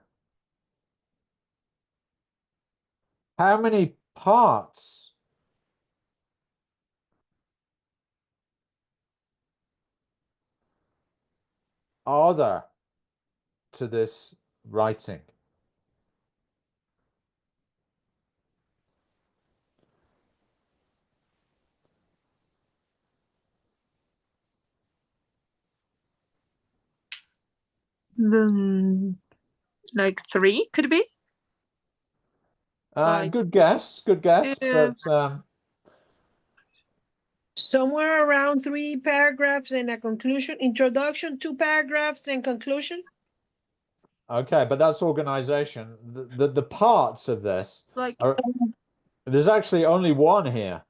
Speaker 1: how many parts are there to this writing?
Speaker 3: Like 3 could be.
Speaker 1: Good guess, but
Speaker 5: Somewhere around 3 paragraphs and a conclusion, introduction, 2 paragraphs and conclusion.
Speaker 1: okay, but that's organization. The parts of this
Speaker 3: Like,
Speaker 1: are, there's actually only one here,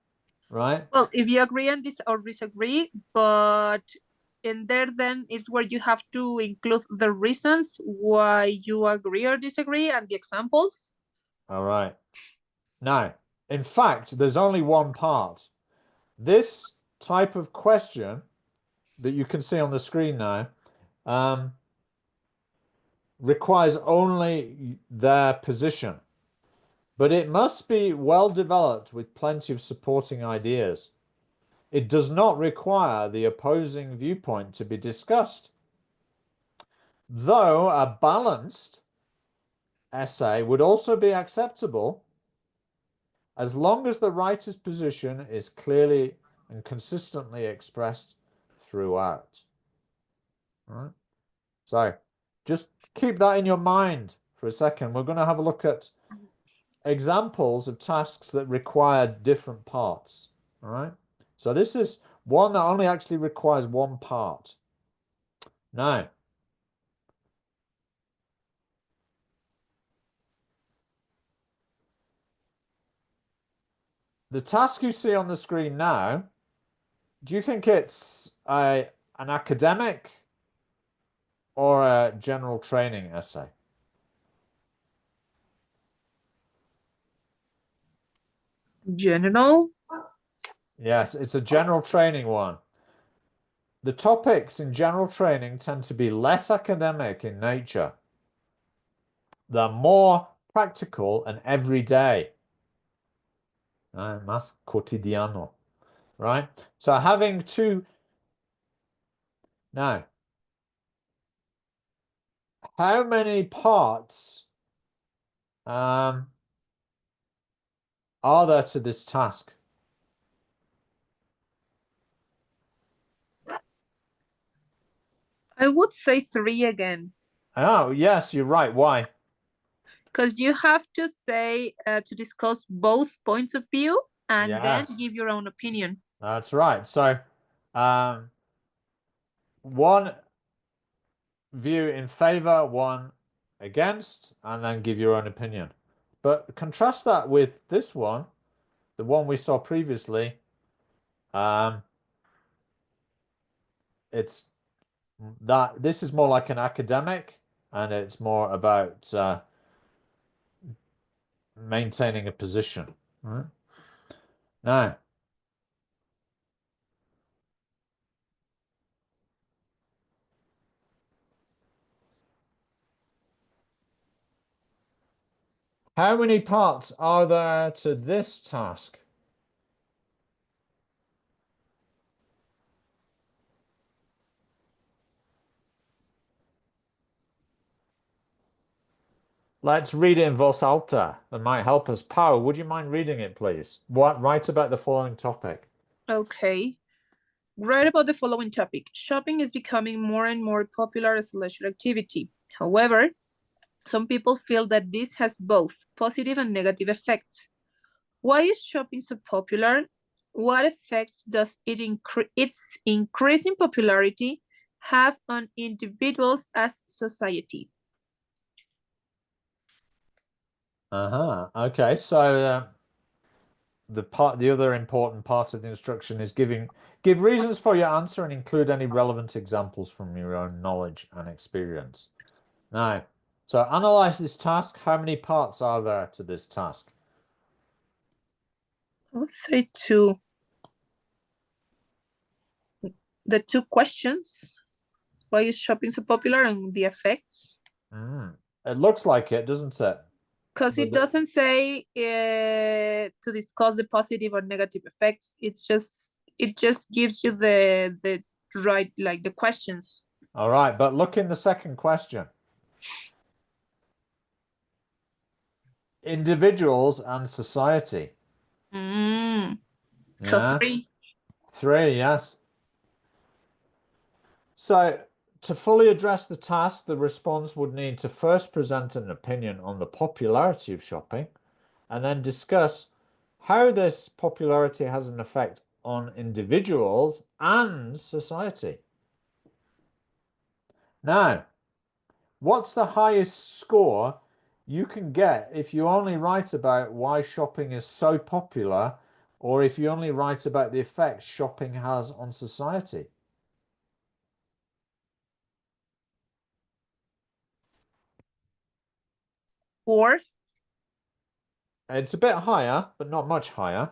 Speaker 1: right?
Speaker 3: well, if you agree on this or disagree, but in there then it's where you have to include the reasons why you agree or disagree and the examples.
Speaker 1: All right. Now, in fact, there's only one part. This type of question that you can see on the screen now requires only their position, but it must be well developed with plenty of supporting ideas. It does not require the opposing viewpoint to be discussed, though a balanced essay would also be acceptable as long as the writer's position is clearly and consistently expressed throughout. All right. So just keep that in your mind for a second. We're going to have a look at examples of tasks that require different parts. All right. So this is one that only actually requires one part. Now, the task you see on the screen now, do you think it's an academic or a general training essay?
Speaker 3: General?
Speaker 1: Yes, it's a general training one. The topics in general training tend to be less academic in nature. They're more practical and everyday. Más cotidiano, right? So having two. Now, how many parts are there to this task?
Speaker 3: I would say 3 again.
Speaker 1: Oh, yes, you're right. Why?
Speaker 3: Because you have to say to discuss both points of view and then
Speaker 1: Yes.
Speaker 3: give your own opinion.
Speaker 1: That's right. So, one view in favor, one against, and then give your own opinion. But contrast that with this one, the one we saw previously. It's that this is more like an academic, and it's more about maintaining a position. Right? Now, how many parts are there to this task? Let's read it in voz alta. That might help us. Pau, would you mind reading it, please? Write about the following topic.
Speaker 3: Okay. Write about the following topic. Shopping is becoming more and more popular as a leisure activity. However, some people feel that this has both positive and negative effects. Why is shopping so popular? What effects does its increasing popularity have on individuals as society?
Speaker 1: Okay, so the other important part of the instruction is give reasons for your answer and include any relevant examples from your own knowledge and experience. Now, so analyze this task. How many parts are there to this task?
Speaker 3: Let's say 2. The 2 questions. Why is shopping so popular and the effects?
Speaker 1: It looks like it, doesn't it?
Speaker 3: Because it doesn't say to discuss the positive or negative effects. It just gives you the right, like the questions.
Speaker 1: All right, but look in the second question. Individuals and society.
Speaker 3: So
Speaker 1: Yeah.
Speaker 3: 3.
Speaker 1: 3, yes. So to fully address the task, the response would need to first present an opinion on the popularity of shopping and then discuss how this popularity has an effect on individuals and society. Now, what's the highest score you can get if you only write about why shopping is so popular or if you only write about the effects shopping has on society?
Speaker 3: Or
Speaker 1: It's a bit higher, but not much higher.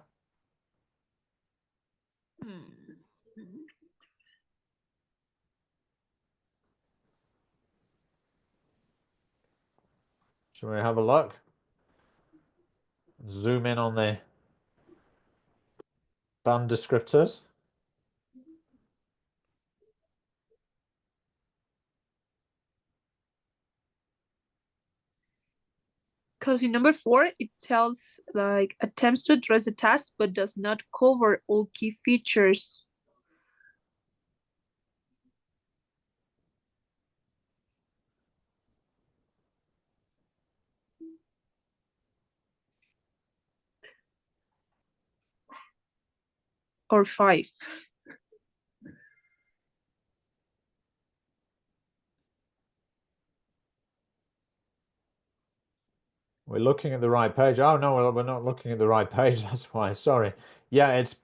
Speaker 1: Shall we have a look? Zoom in on the band descriptors.
Speaker 3: Because in number 4, it tells like attempts to address the task but does not cover all key features. Or 5.
Speaker 1: We're looking at the right page. Oh no, we're not looking at the right page. That's why. Sorry. Yeah, it's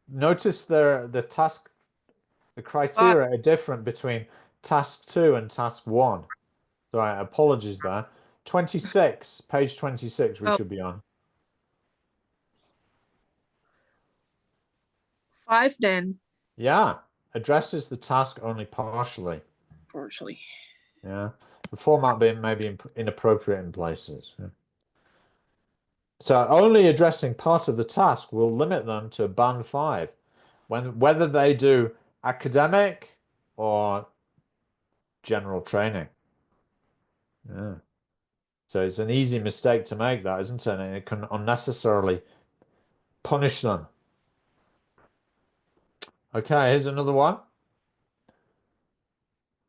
Speaker 1: notice the task, the criteria are different between task 2 and task 1. Sorry, apologies there. 26, page 26 we
Speaker 3: Oh.
Speaker 1: should be on.
Speaker 3: 5 then.
Speaker 1: Yeah, addresses the task only partially.
Speaker 3: Partially.
Speaker 1: Yeah, the format being maybe inappropriate in places. Yeah. So only addressing part of the task will limit them to band 5, whether they do academic or general training. Yeah. So it's an easy mistake to make, that, isn't it? And it can unnecessarily punish them. Okay, here's another one.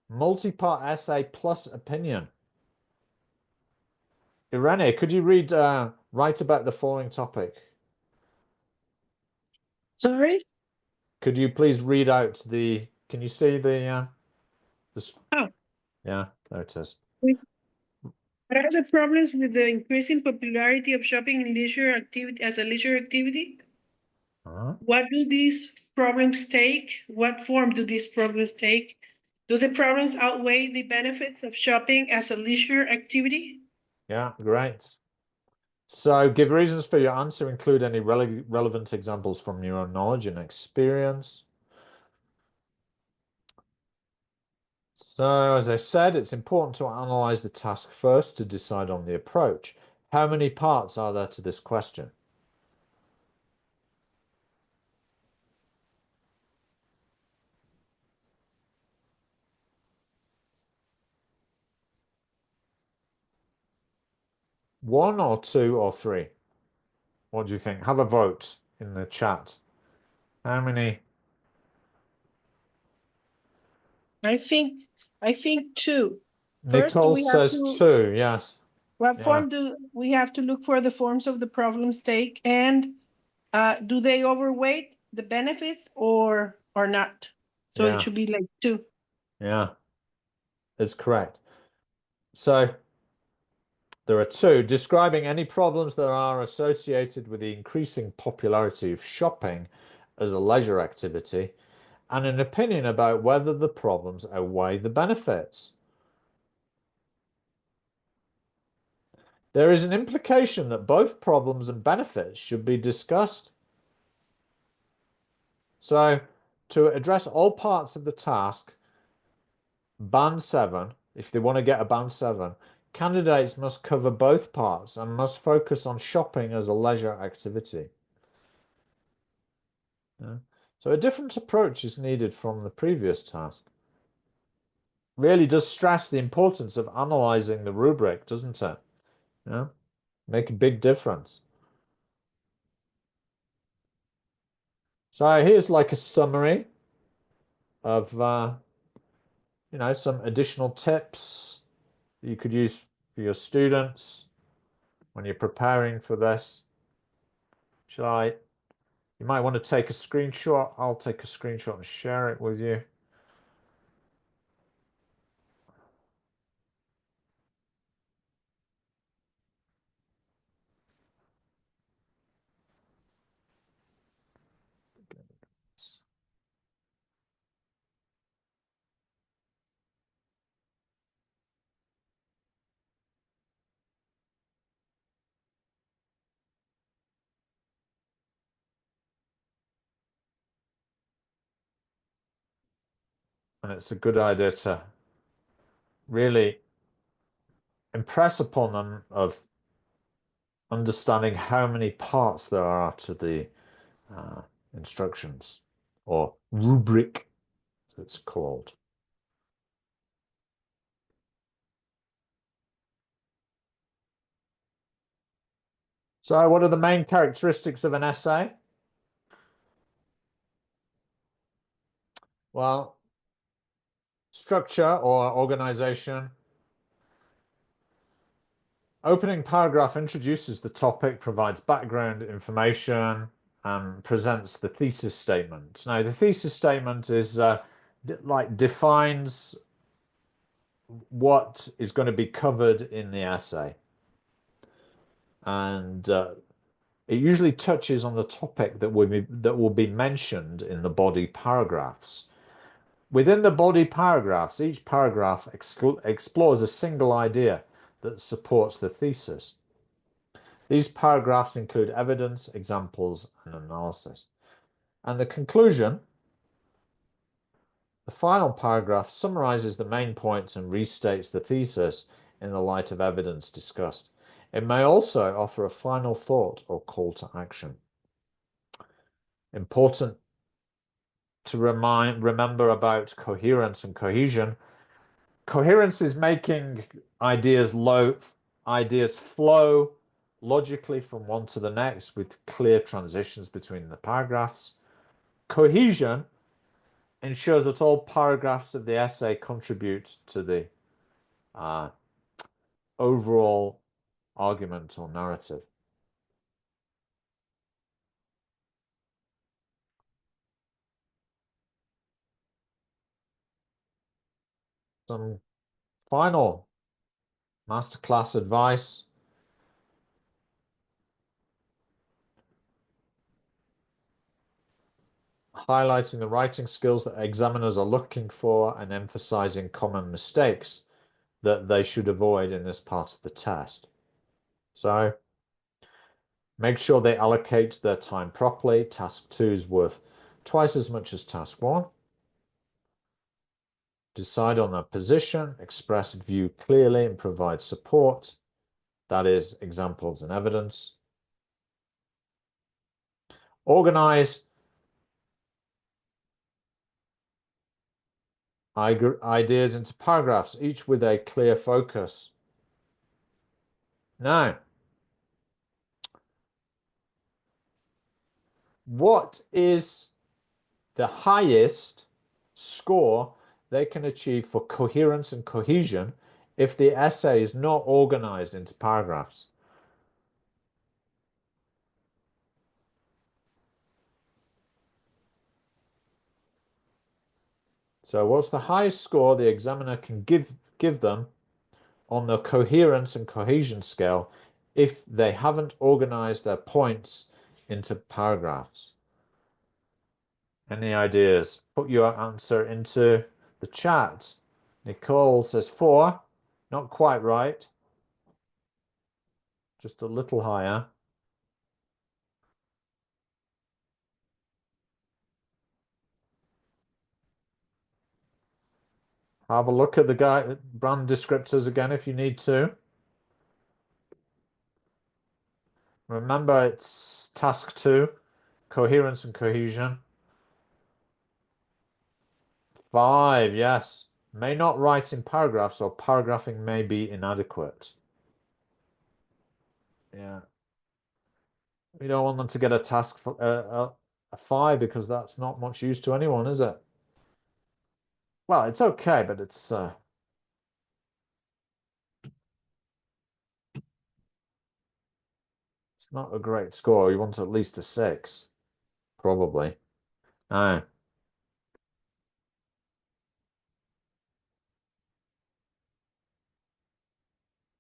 Speaker 1: Multi-part essay plus opinion. Irene, could you write about the following topic?
Speaker 5: Sorry?
Speaker 1: Could you please read out can you see the
Speaker 5: Oh.
Speaker 1: Yeah, there it is.
Speaker 5: What are the problems with the increasing popularity of shopping in leisure activity as a leisure activity? What do these problems take? What form do these problems take? Do the problems outweigh the benefits of shopping as a leisure activity?
Speaker 1: Yeah, great. So give reasons for your answer, include any relevant examples from your own knowledge and experience. So as I said, it's important to analyze the task first to decide on the approach. How many parts are there to this question? One or two or three? What do you think? Have a vote in the chat. How many?
Speaker 5: I think two. First,
Speaker 1: Nicole
Speaker 5: we have
Speaker 1: says
Speaker 5: to,
Speaker 1: two, yes.
Speaker 5: what
Speaker 1: Yeah.
Speaker 5: form do we have to look for the forms of the problems take, and do they overweight the benefits or not? So
Speaker 1: Yeah.
Speaker 5: it should be like two.
Speaker 1: Yeah, it's correct. So there are two. Describing any problems that are associated with the increasing popularity of shopping as a leisure activity, and an opinion about whether the problems outweigh the benefits. There is an implication that both problems and benefits should be discussed. So, to address all parts of the task, Band 7, if they want to get a Band 7, candidates must cover both parts and must focus on shopping as a leisure activity. Yeah. So a different approach is needed from the previous task. Really does stress the importance of analyzing the rubric, doesn't it? Yeah, make a big difference. So here's like a summary of some additional tips that you could use for your students when you're preparing for this. You might want to take a screenshot. I'll take a screenshot and share it with you. And it's a good idea to really impress upon them of understanding how many parts there are to the instructions, or rubric, as it's called. So what are the main characteristics of an essay? Well, structure or organization. Opening paragraph introduces the topic, provides background information, and presents the thesis statement. Now, the thesis statement is like defines what is going to be covered in the essay. And it usually touches on the topic that will be mentioned in the body paragraphs. Within the body paragraphs, each paragraph explores a single idea that supports the thesis. These paragraphs include evidence, examples, and analysis. And the conclusion, the final paragraph, summarizes the main points and restates the thesis in the light of evidence discussed. It may also offer a final thought or call to action. Important to remember about coherence and cohesion. Coherence is making ideas flow logically from one to the next with clear transitions between the paragraphs. Cohesion ensures that all paragraphs of the essay contribute to the overall argument or narrative. Some final masterclass advice. Highlighting the writing skills that examiners are looking for and emphasizing common mistakes that they should avoid in this part of the test. So make sure they allocate their time properly. Task 2 is worth twice as much as task 1. Decide on their position, express view clearly, and provide support. That is, examples and evidence. Organize ideas into paragraphs, each with a clear focus. Now, what is the highest score they can achieve for coherence and cohesion if the essay is not organized into paragraphs? So what's the highest score the examiner can give them on the coherence and cohesion scale if they haven't organized their points into paragraphs? Any ideas? Put your answer into the chat. Nicole says 4. Not quite right. Just a little higher. Have a look at the brand descriptors again if you need to. Remember, it's task 2, coherence and cohesion. 5, yes. May not write in paragraphs, or paragraphing may be inadequate. Yeah. We don't want them to get a task for a 5 because that's not much use to anyone, is it? Well, it's okay, but it's not a great score. You want at least a 6, probably. Aye.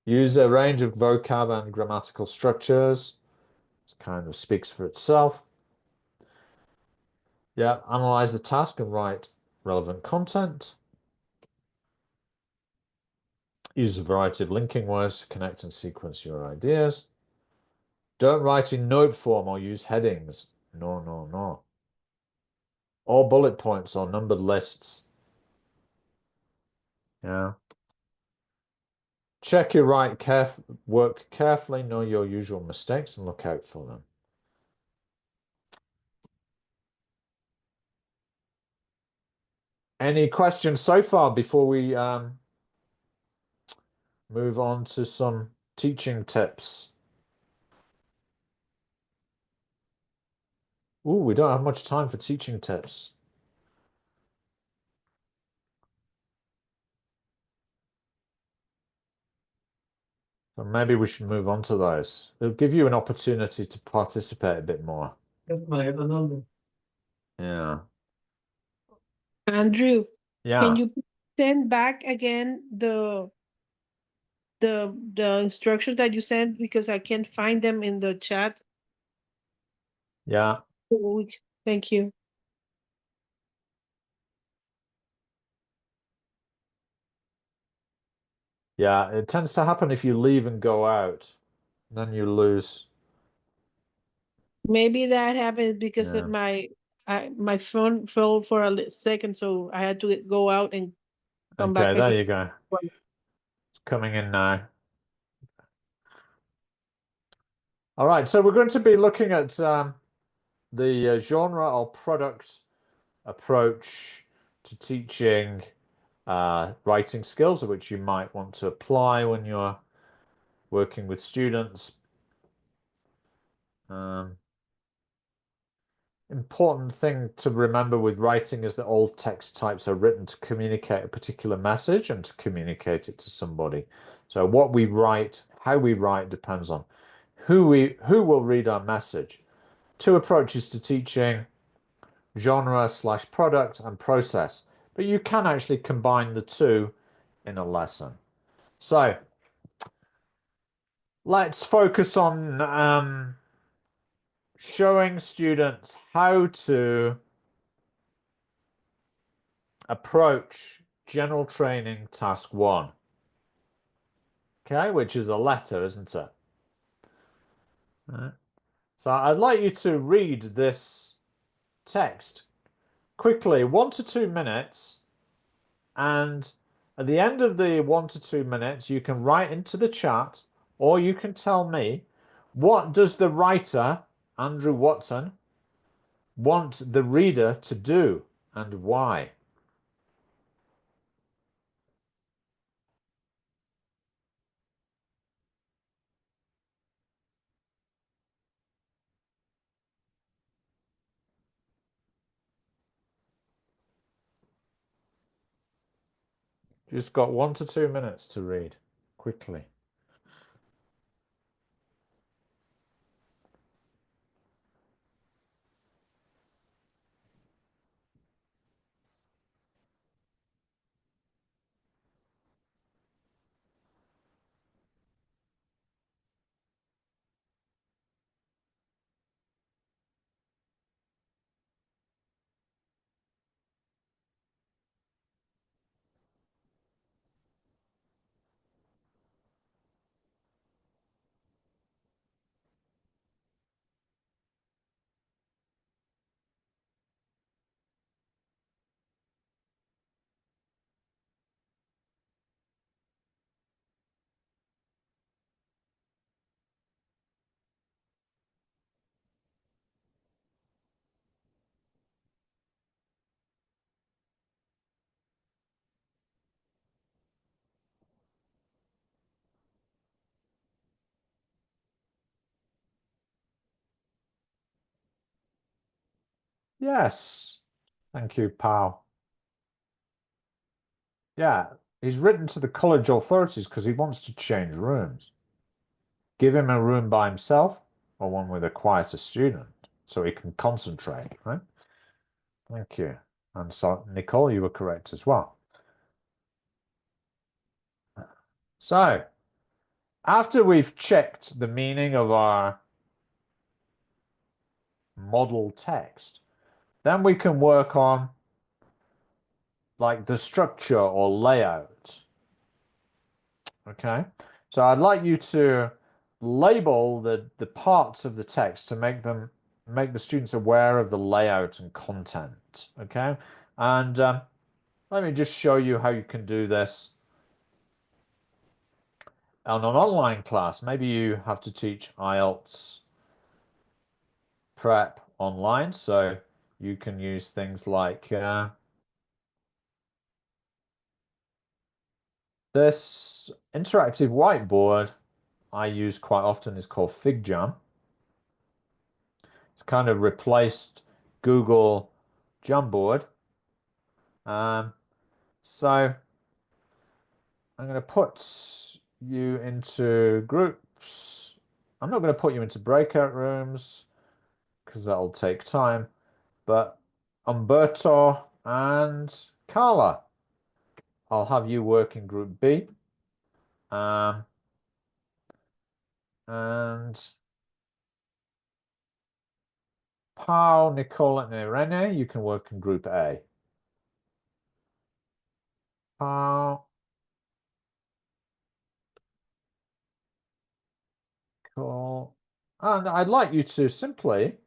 Speaker 1: Use a range of vocab and grammatical structures. It kind of speaks for itself. Yeah, analyze the task and write relevant content. Use a variety of linking words to connect and sequence your ideas. Don't write in note form or use headings. No, no, no. Or bullet points or numbered lists. Yeah. Check your work carefully, know your usual mistakes, and look out for them. Any questions so far before we move on to some teaching tips? Ooh, we don't have much time for teaching tips. So maybe we should move on to those. It'll give you an opportunity to participate a bit more. Yeah.
Speaker 5: Andrew,
Speaker 1: Yeah.
Speaker 5: can you send back again the instructions that you sent, because I can't find them in the chat?
Speaker 1: Yeah.
Speaker 5: Thank you.
Speaker 1: Yeah, it tends to happen if you leave and go out. Then you lose.
Speaker 5: Maybe that happened because
Speaker 1: Yeah.
Speaker 5: of my phone fell for a second, so I had to go out and come back
Speaker 1: Okay, there
Speaker 5: again.
Speaker 1: you go. It's coming in now. All right, so we're going to be looking at the genre or product approach to teaching writing skills, which you might want to apply when you're working with students. Important thing to remember with writing is that all text types are written to communicate a particular message and to communicate it to somebody. So what we write, how we write, depends on who will read our message. Two approaches to teaching: genre/product and process. But you can actually combine the two in a lesson. So let's focus on showing students how to approach general training task 1. Okay, which is a letter, isn't it? Right. So I'd like you to read this text quickly, 1 to 2 minutes, and at the end of the 1 to 2 minutes, you can write into the chat, or you can tell me, what does the writer, Andrew Watson, want the reader to do and why? Just got 1 to 2 minutes to read quickly. Yes. Thank you, pal. Yeah, he's written to the college authorities because he wants to change rooms. Give him a room by himself or one with a quieter student so he can concentrate, right? Thank you. And so, Nicole, you were correct as well. So, after we've checked the meaning of our model text, then we can work on like the structure or layout. Okay, so I'd like you to label the parts of the text to make the students aware of the layout and content. Okay, and let me just show you how you can do this. on an online class, maybe you have to teach IELTS prep online, so you can use things like this interactive whiteboard I use quite often is called FigJam. It's kind of replaced Google Jamboard. So I'm going to put you into groups. I'm not going to put you into breakout rooms because that'll take time. But Umberto and Carla, I'll have you work in group B. And Pau, Nicole, and Irene, you can work in group A. Pau, Nicole. And I'd like you to simply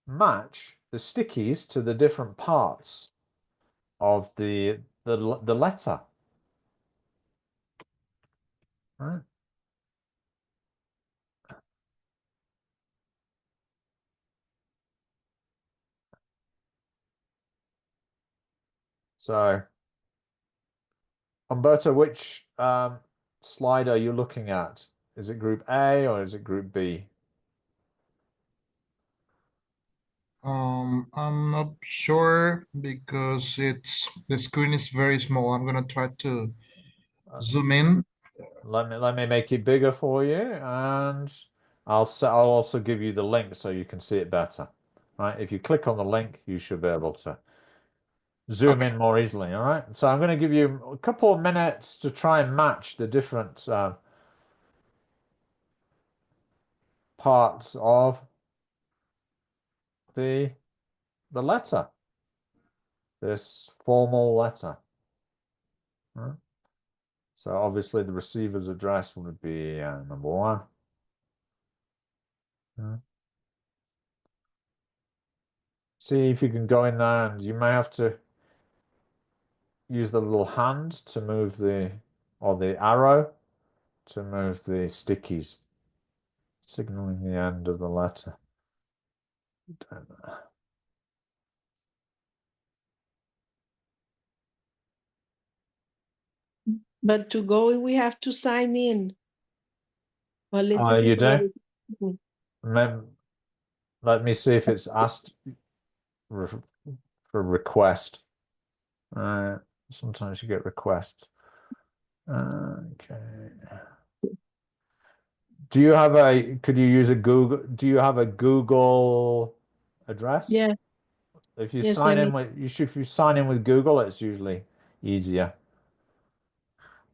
Speaker 1: match the stickies to the different parts of the letter. Right. So, Umberto, which slide are you looking at? Is it group A or is it group B?
Speaker 2: I'm not sure because the screen is very small. I'm gonna try to zoom in.
Speaker 1: Let me make it bigger for you, and I'll also give you the link so you can see it better. Right? If you click on the link, you should be able to zoom
Speaker 2: Okay.
Speaker 1: in more easily. All right. So I'm going to give you a couple of minutes to try and match the different parts of the letter, this formal letter. Right? So obviously the receiver's address would be number one. Yeah. See if you can go in there, and you may have to use the little hand to move or the arrow to move the stickies, signaling the end of the letter.
Speaker 5: But to go, we have to sign in. Well, this
Speaker 1: You
Speaker 5: is
Speaker 1: do?
Speaker 5: very. Mhm.
Speaker 1: Let me see if it's asked for request. Sometimes you get requests. Okay. Could you use a Google, do you have a Google address?
Speaker 5: Yeah,
Speaker 1: If you
Speaker 5: yes,
Speaker 1: sign in with, if you sign in with Google, it's usually easier.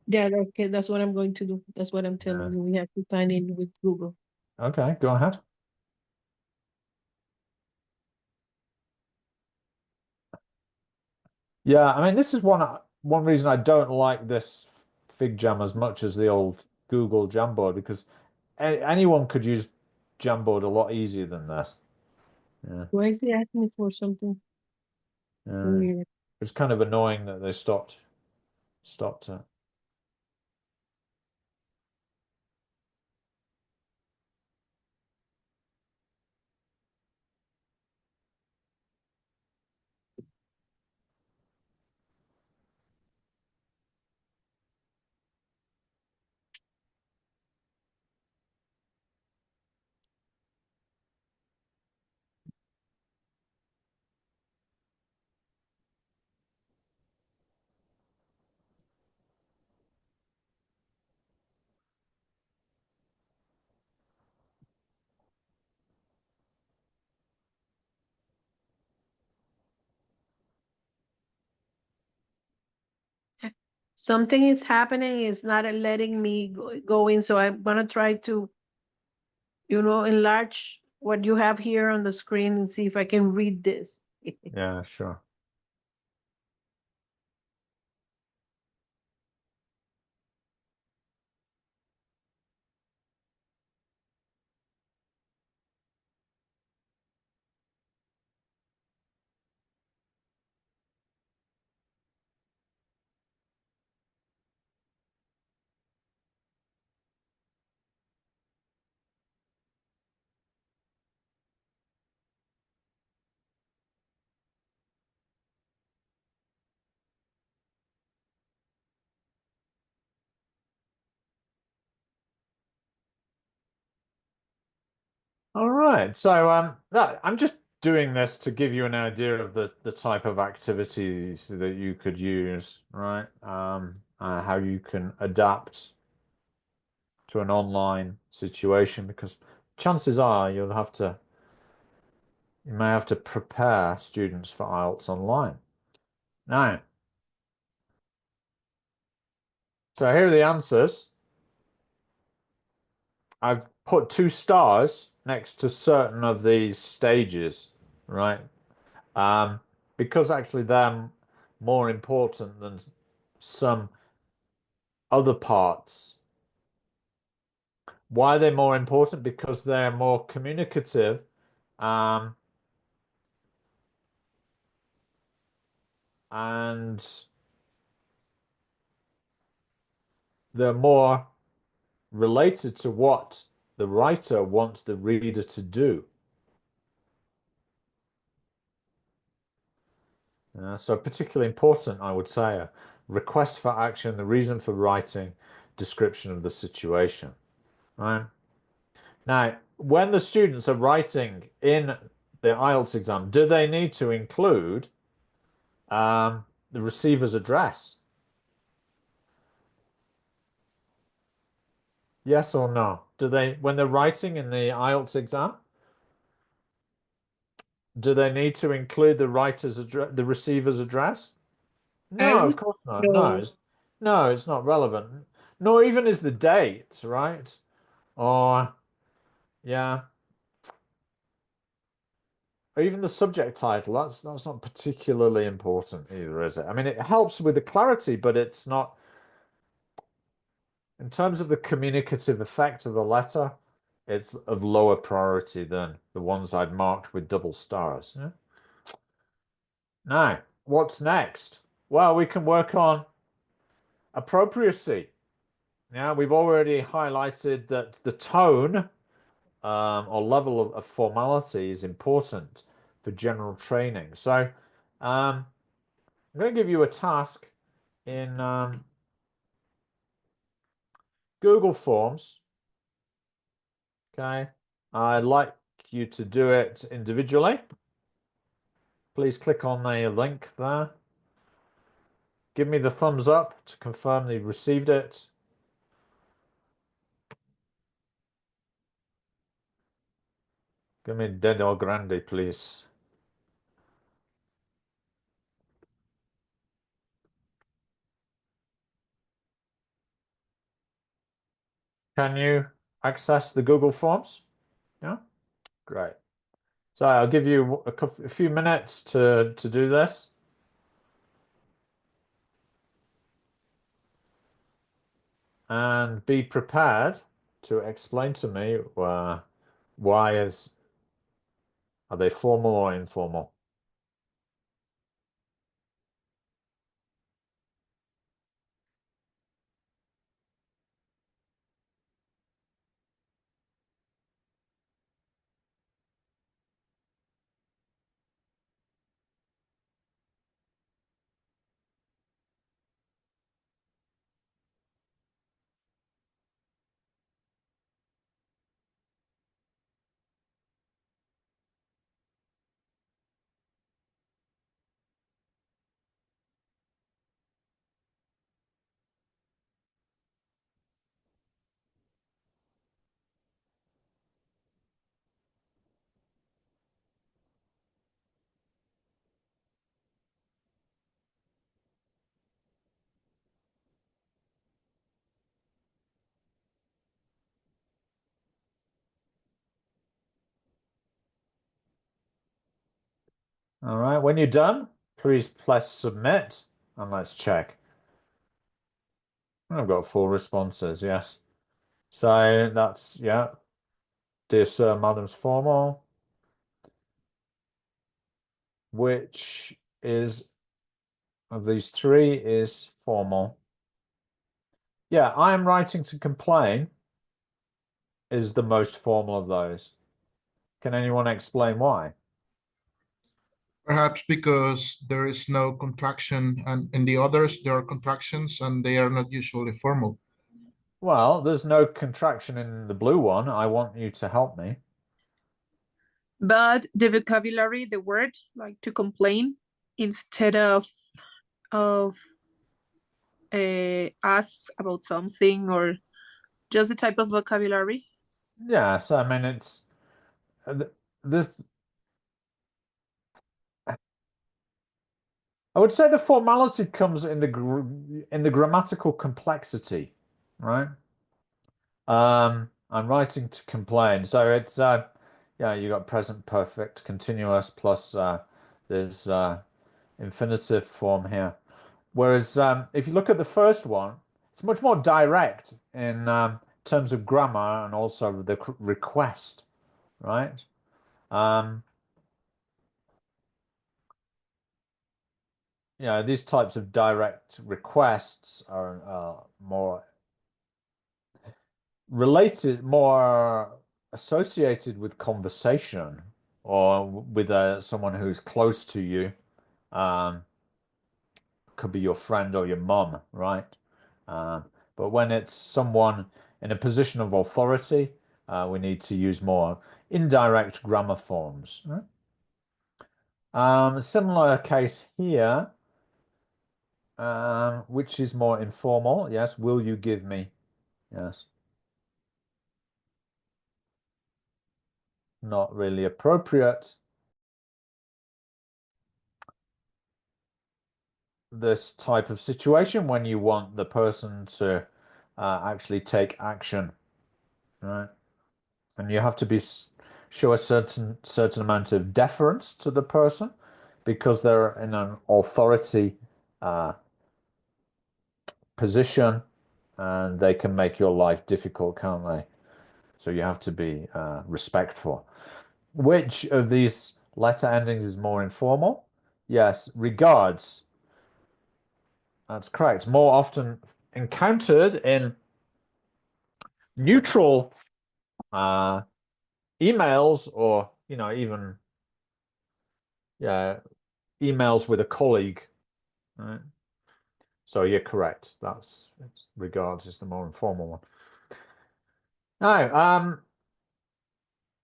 Speaker 5: yeah, okay, that's what I'm going to do. That's what I'm
Speaker 1: Yeah.
Speaker 5: telling you. We have to sign in with Google.
Speaker 1: Okay, go ahead. Yeah, I mean, this is one reason I don't like this FigJam as much as the old Google Jamboard, because anyone could use Jamboard a lot easier than this. Yeah,
Speaker 5: Why is he asking me for something
Speaker 1: yeah.
Speaker 5: weird?
Speaker 1: It's kind of annoying that they stopped it.
Speaker 5: Something is happening, it's not letting me go in, so I'm gonna try to, enlarge what you have here on the screen and see if I can read this.
Speaker 1: Yeah, sure. All right. So I'm just doing this to give you an idea of the type of activities that you could use, right? How you can adapt to an online situation, because chances are you may have to prepare students for IELTS online. Now, so here are the answers. I've put 2 stars next to certain of these stages, right? Because actually they're more important than some other parts. Why are they more important? Because they're more communicative, and they're more related to what the writer wants the reader to do. So particularly important, I would say, a request for action, the reason for writing, description of the situation, right? Now, when the students are writing in the IELTS exam, do they need to include the receiver's address? Yes or no? Do they, when they're writing in the IELTS exam, do they need to include the writer's address, the receiver's address?
Speaker 5: I
Speaker 1: No, of
Speaker 5: would
Speaker 1: course not.
Speaker 5: know.
Speaker 1: No, it's not relevant. Nor even is the date, right? Or yeah, or even the subject title. That's not particularly important either, is it? I mean, it helps with the clarity, but it's not in terms of the communicative effect of the letter. It's of lower priority than the ones I'd marked with double stars. Yeah? Now, what's next? Well, we can work on appropriacy. Now, we've already highlighted that the tone or level of formality is important for general training. So I'm going to give you a task in Google Forms. Okay, I'd like you to do it individually. Please click on the link there. Give me the thumbs up to confirm that you've received it. Give me dedo grande, please. Can you access the Google Forms? Yeah, great. So I'll give you a few minutes to do this. And be prepared to explain to me are they formal or informal? All right, when you're done, please press submit and let's check. I've got 4 responses, yes. So that's, yeah. Dear Sir, Madam's formal, which is of these 3 is formal. Yeah, I am writing to complain is the most formal of those. Can anyone explain why?
Speaker 2: Perhaps because there is no contraction, and in the others there are contractions and they are not usually formal.
Speaker 1: Well, there's no contraction in the blue one. I want you to help me.
Speaker 3: But the vocabulary, the word, like to complain, instead of ask about something, or just the type of vocabulary.
Speaker 1: Yes, I mean it's this. I would say the formality comes in the grammatical complexity, right? I'm writing to complain, so it's yeah, you got present perfect continuous plus there's infinitive form here. Whereas if you look at the first one, it's much more direct in terms of grammar and also the request, right? Yeah, these types of direct requests are more related, more associated with conversation or with someone who's close to you. Could be your friend or your mum, right? But when it's someone in a position of authority, we need to use more indirect grammar forms. Right? Similar case here, which is more informal. Yes, will you give me? Yes. Not really appropriate. This type of situation when you want the person to actually take action, right? And you have to show a certain amount of deference to the person because they're in an authority position and they can make your life difficult, can't they? So you have to be respectful. Which of these letter endings is more informal? Yes, regards. That's correct. More often encountered in neutral emails or, even yeah, emails with a colleague. Right? So you're correct. Regards is the more informal one. Now,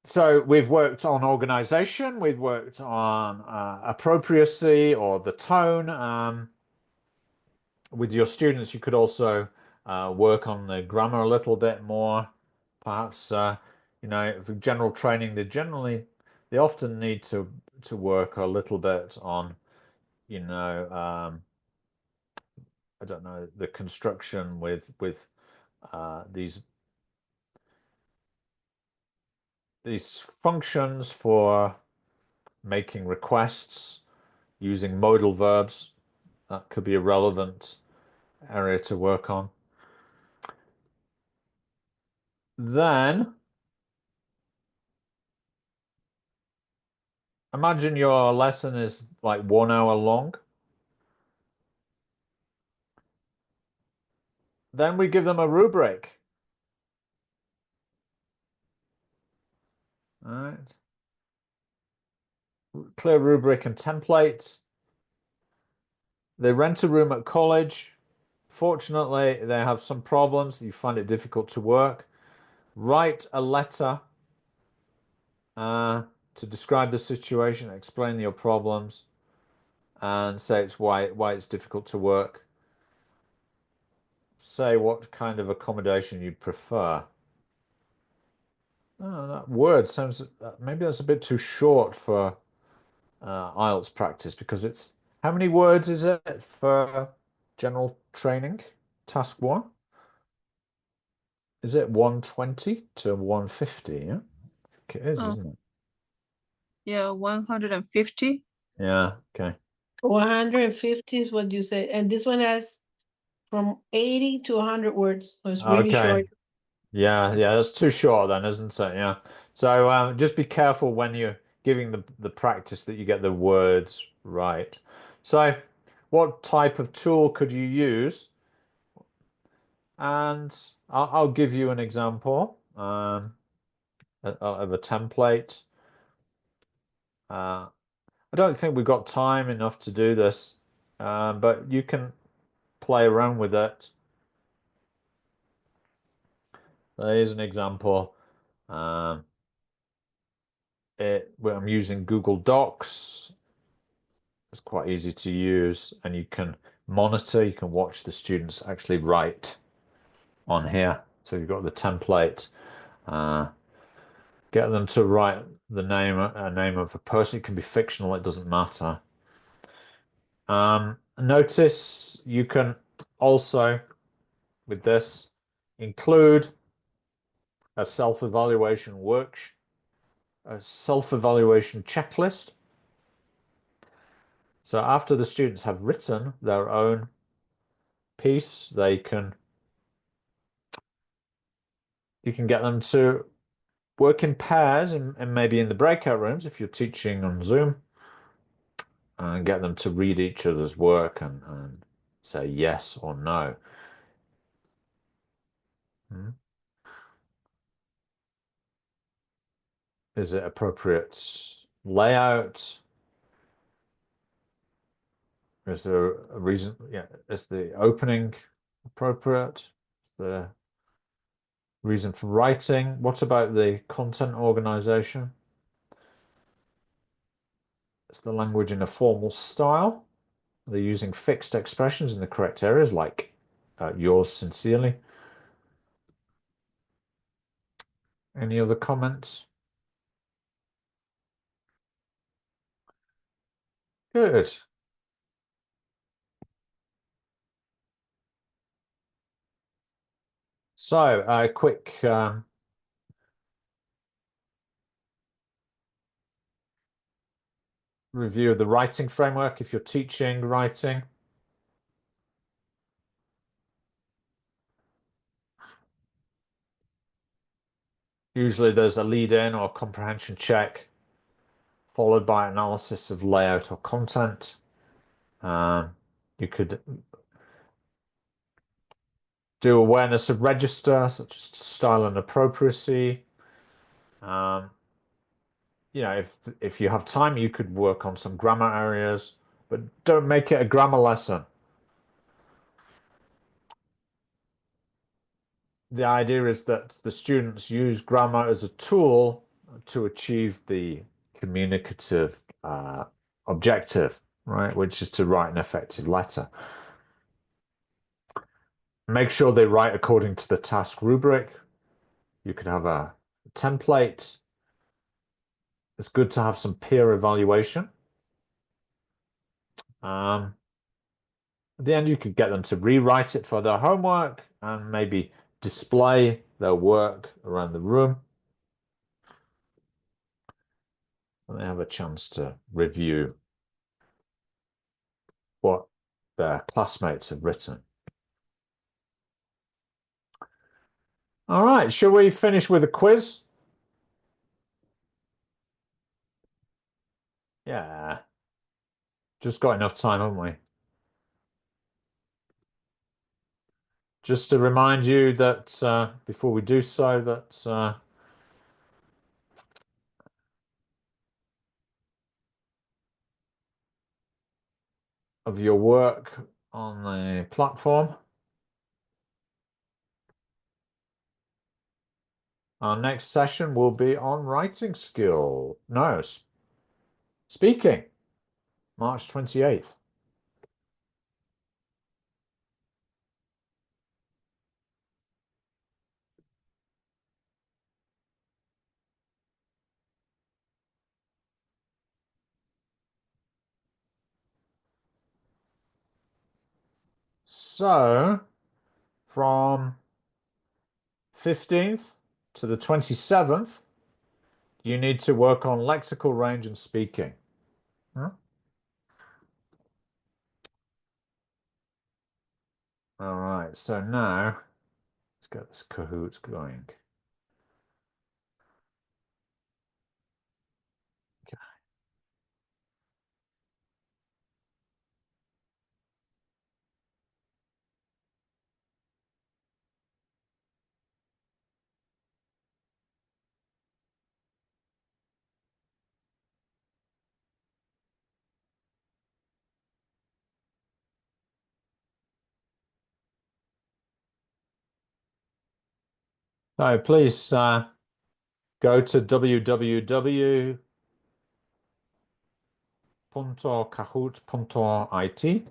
Speaker 1: so we've worked on organization, we've worked on appropriacy or the tone. With your students, you could also work on the grammar a little bit more. Perhaps, for general training, they often need to work a little bit on, I don't know, the construction with these functions for making requests using modal verbs. That could be a relevant area to work on. Then imagine your lesson is like 1 hour long. Then we give them a rubric. All right. Clear rubric and template. They rent a room at college. Fortunately, they have some problems. You find it difficult to work. Write a letter to describe the situation, explain your problems, and say it's why it's difficult to work. Say what kind of accommodation you'd prefer. Oh, that word sounds maybe that's a bit too short for IELTS practice because it's how many words is it for general training? Task 1? Is it 120 to 150? Yeah, I think it is, isn't it?
Speaker 3: Yeah, 150.
Speaker 1: Yeah, okay.
Speaker 5: 150 is what you said. And this one has from 80 to 100 words. So it's really
Speaker 1: Okay.
Speaker 5: short.
Speaker 1: Yeah, that's too short then, isn't it? Yeah. So just be careful when you're giving the practice that you get the words right. So what type of tool could you use? And I'll give you an example of a template. I don't think we've got time enough to do this, but you can play around with it. Here's an example. I'm using Google Docs. It's quite easy to use, and you can monitor, you can watch the students actually write on here. So you've got the template. Get them to write the name of a person. It can be fictional, it doesn't matter. Notice you can also, with this, include a self-evaluation a self-evaluation checklist. So after the students have written their own piece, you can get them to work in pairs and maybe in the breakout rooms if you're teaching on Zoom, and get them to read each other's work and say yes or no. Is it appropriate layout? Is there a reason? Yeah, is the opening appropriate? Is the reason for writing? What about the content organization? Is the language in a formal style? Are they using fixed expressions in the correct areas, like yours sincerely? Any other comments? Good. So, a quick review of the writing framework if you're teaching writing. Usually there's a lead-in or comprehension check, followed by analysis of layout or content. You could do awareness of register, such as style and appropriacy. You know, if you have time, you could work on some grammar areas, but don't make it a grammar lesson. The idea is that the students use grammar as a tool to achieve the communicative objective, right, which is to write an effective letter. Make sure they write according to the task rubric. You could have a template. It's good to have some peer evaluation. At the end, you could get them to rewrite it for their homework and maybe display their work around the room. And they have a chance to review what their classmates have written. All right, shall we finish with a quiz? Yeah. Just got enough time, haven't we? Just to remind you that before we do so, that of your work on the platform. Our next session will be on writing skill. No, speaking, March 28th. So, from 15th to the 27th, you need to work on lexical range and speaking. Huh? All right, so now let's get this Kahoot going. Okay. So please go to www www.kahoot.it.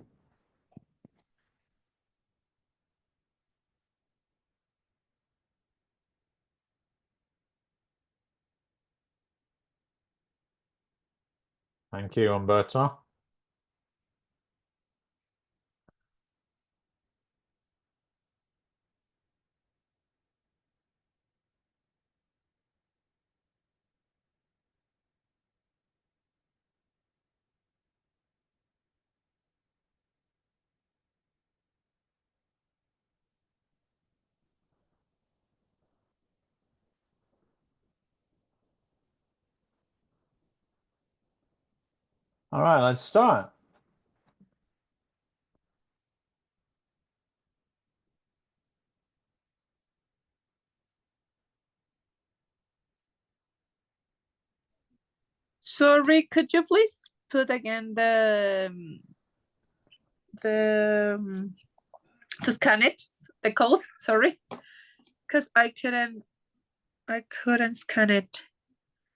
Speaker 1: Thank you, Umberto. All right, let's start.
Speaker 3: Sorry, could you please put again to scan it, the code, sorry, because I couldn't scan it.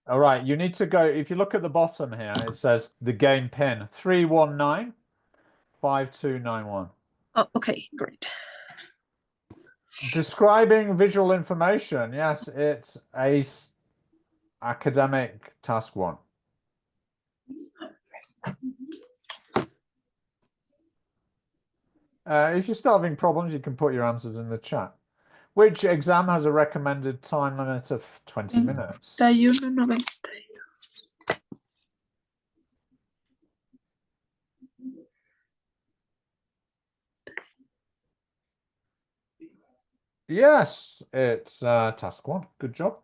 Speaker 1: All right, you need to go, if you look at the bottom here, it says the game pin 3195291.
Speaker 3: Oh, okay, great.
Speaker 1: Describing visual information. Yes, it's academic task 1. If you're still having problems, you can put your answers in the chat. Which exam has a recommended time limit of 20 minutes?
Speaker 3: 91.92.
Speaker 1: Yes, it's task 1. Good job.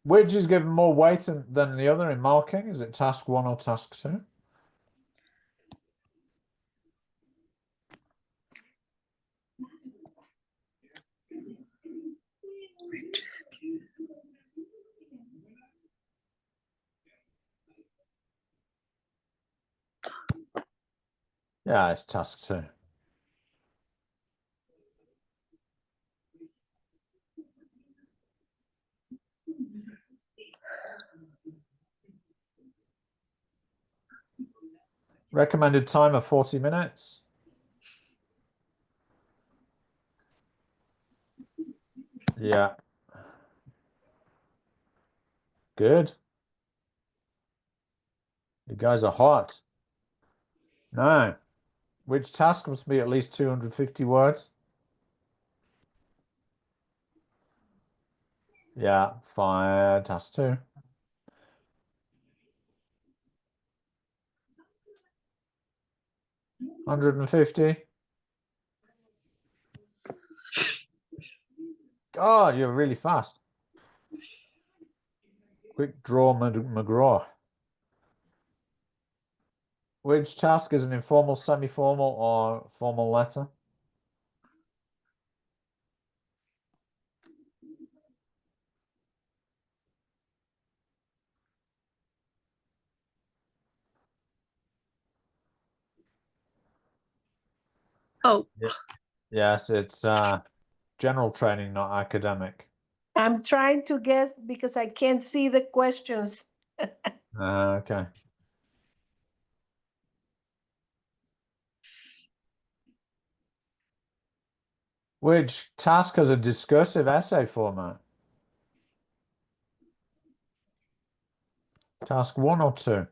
Speaker 1: Which is given more weight than the other in marking? Is it task 1 or task 2? Yeah, it's task 2. Recommended time of 40 minutes. Yeah. Good. You guys are hot. No. Which task must be at least 250 words? Yeah, fire task 2. $150. Oh, you're really fast. Quick draw McGraw. Which task is an informal, semi-formal, or formal letter?
Speaker 3: Oh,
Speaker 1: Yes, it's general training, not academic.
Speaker 5: I'm trying to guess because I can't see the questions.
Speaker 1: Okay. Which task has a discursive essay format? Task 1 or 2?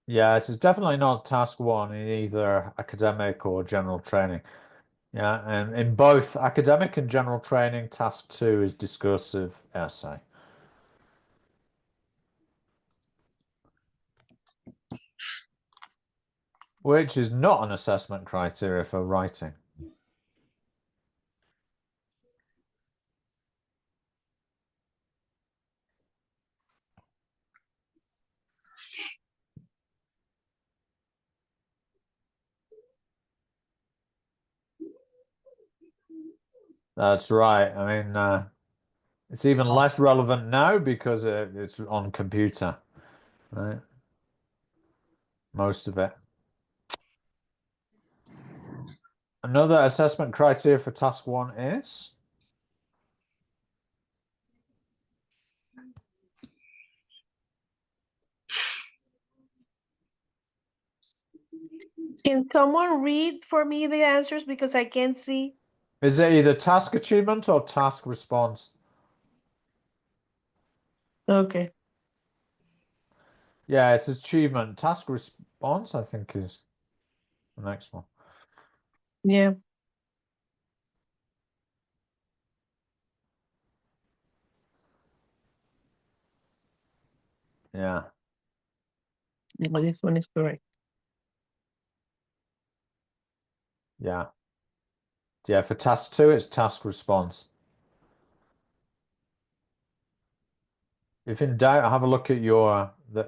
Speaker 1: Yes, it's definitely not task 1 in either academic or general training. Yeah, and in both academic and general training, task 2 is discursive essay. Which is not an assessment criteria for writing. That's right. I mean, It's even less relevant now because it's on computer, right? Most of it. Another assessment criteria for task 1 is?
Speaker 5: Can someone read for me the answers because I can't see?
Speaker 1: Is it either task achievement or task response?
Speaker 5: Okay.
Speaker 1: Yeah, it's achievement. Task response, I think, is the next one.
Speaker 5: Yeah.
Speaker 1: Yeah.
Speaker 5: No, this one is correct.
Speaker 1: Yeah. Yeah, for task 2, it's task response. If in doubt, have a look at your the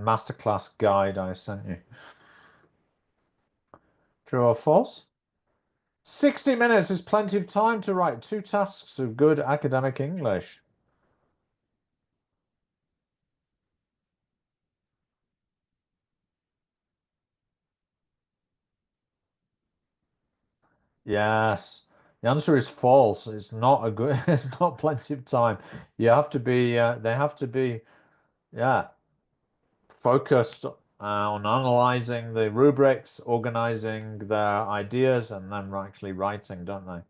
Speaker 1: masterclass guide I sent you. True or false? 60 minutes is plenty of time to write 2 tasks of good academic English. Yes. The answer is false. It's not a good, it's not plenty of time. You have to be, they have to be, yeah, focused on analyzing the rubrics, organizing their ideas, and then actually writing, don't they?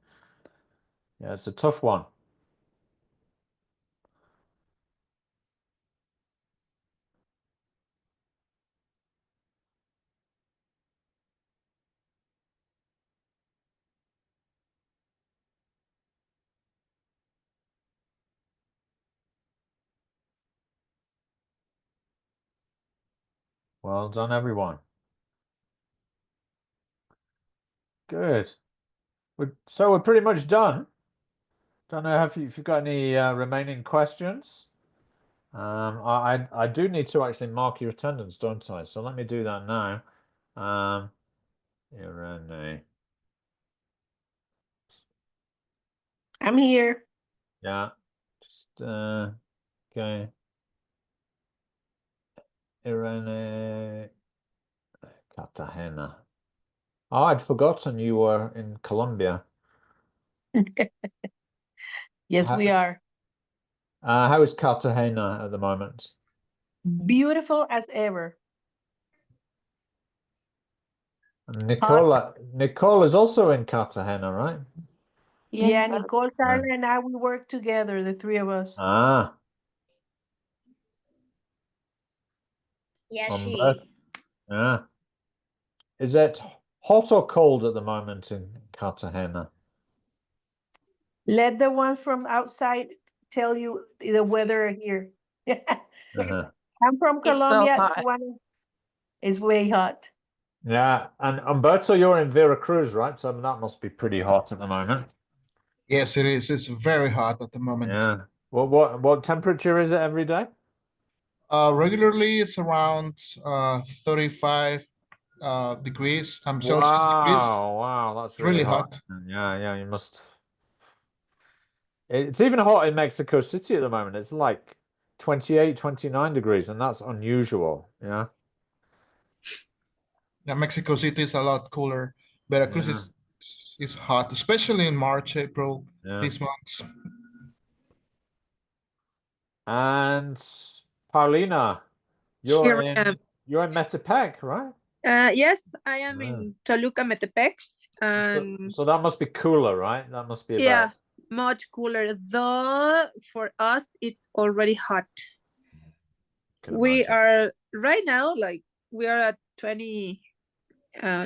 Speaker 1: Yeah, it's a tough one. Well done, everyone. Good. So we're pretty much done. Don't know if you've got any remaining questions. I do need to actually mark your attendance, don't I? So let me do that now. Irene.
Speaker 5: I'm here.
Speaker 1: Yeah. Just okay. Irene Cartagena. Oh, I'd forgotten you were in Colombia.
Speaker 5: Yes, we are.
Speaker 1: How is Cartagena at the moment?
Speaker 5: Beautiful as ever.
Speaker 1: Nicole is also in Cartagena, right?
Speaker 5: Yeah,
Speaker 6: Yes,
Speaker 5: Nicole, Carla, and I, we work together, the 3 of us.
Speaker 1: Ah,
Speaker 4: Yes,
Speaker 1: on
Speaker 4: she
Speaker 1: both.
Speaker 4: is.
Speaker 1: Yeah. Is it hot or cold at the moment in Cartagena?
Speaker 5: Let the one from outside tell you the weather here.
Speaker 1: Uh-huh.
Speaker 5: I'm from
Speaker 3: It's so
Speaker 5: Colombia.
Speaker 3: hot.
Speaker 5: One is way hot.
Speaker 1: Yeah, and Umberto, you're in Veracruz, right? So that must be pretty hot at the moment.
Speaker 2: Yes, it is. It's very hot at the moment.
Speaker 1: Yeah. What temperature is it every day?
Speaker 2: Regularly, it's around 35 degrees, Celsius degrees.
Speaker 1: Wow, that's really
Speaker 2: Really
Speaker 1: hot.
Speaker 2: hot.
Speaker 1: Yeah, you must. It's even hot in Mexico City at the moment. It's like 28, 29 degrees, and that's unusual. Yeah.
Speaker 2: Yeah, Mexico City is a lot cooler. Veracruz
Speaker 1: Yeah.
Speaker 2: is hot, especially in March, April,
Speaker 1: Yeah.
Speaker 2: these months.
Speaker 1: And Paulina,
Speaker 3: Here I am.
Speaker 1: you're in Metepec, right?
Speaker 3: Yes, I am
Speaker 1: Yeah.
Speaker 3: in Toluca, Metepec,
Speaker 1: So,
Speaker 3: and
Speaker 1: so that must be cooler, right? That must be
Speaker 3: yeah,
Speaker 1: about.
Speaker 3: much cooler. Though for us, it's already hot.
Speaker 1: Can
Speaker 3: We
Speaker 1: imagine.
Speaker 3: are right now, like we are at 20,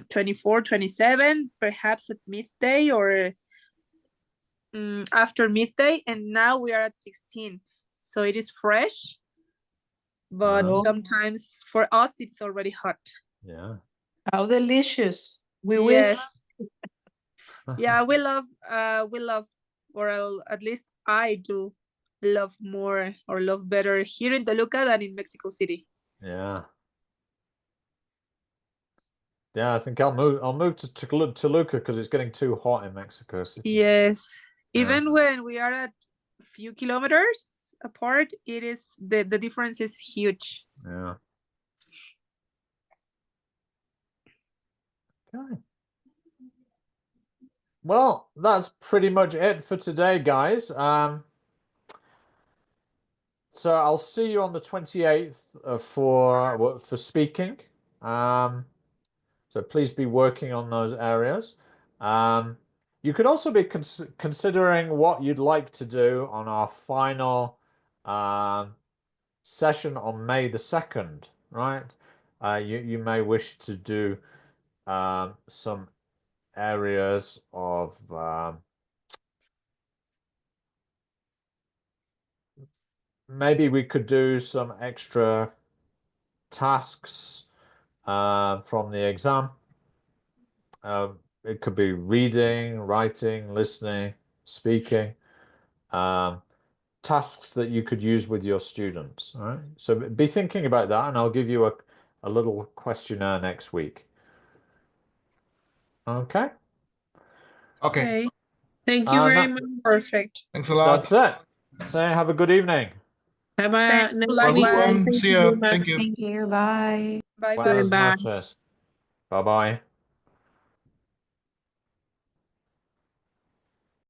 Speaker 3: 24, 27, perhaps at midday or after midday, and now we are at 16. So it is fresh, but
Speaker 5: Oh,
Speaker 3: sometimes for us it's already hot.
Speaker 1: Yeah.
Speaker 5: how delicious. We wish.
Speaker 3: Yes. Yeah, we love, or at least I do love more or love better here in Toluca than in Mexico City.
Speaker 1: Yeah. Yeah, I think I'll move to Toluca because it's getting too hot in Mexico City.
Speaker 3: Yes.
Speaker 1: Yeah.
Speaker 3: Even when we are at few kilometers apart, it is the difference is huge.
Speaker 1: Yeah. Okay. Well, that's pretty much it for today, guys. So I'll see you on the 28th for speaking. So please be working on those areas. You could also be considering what you'd like to do on our final session on May the 2nd, right? You may wish to do some areas of maybe we could do some extra tasks from the exam. It could be reading, writing, listening, speaking, tasks that you could use with your students. All right. So be thinking about that, and I'll give you a little questionnaire next week. Okay.
Speaker 2: Okay.
Speaker 5: Thank you very much.
Speaker 3: Perfect.
Speaker 2: Thanks a lot.
Speaker 1: That's it. Say have a good evening.
Speaker 5: Have a
Speaker 3: Thank you.
Speaker 5: nice
Speaker 2: Have a good
Speaker 3: Likewise.
Speaker 2: one.
Speaker 5: Thank
Speaker 2: See
Speaker 5: you
Speaker 2: ya.
Speaker 5: very much.
Speaker 2: Thank you.
Speaker 6: Thank you. Bye.
Speaker 3: Bye bye.
Speaker 1: Buenas
Speaker 5: Bye.
Speaker 1: noches. Bye bye.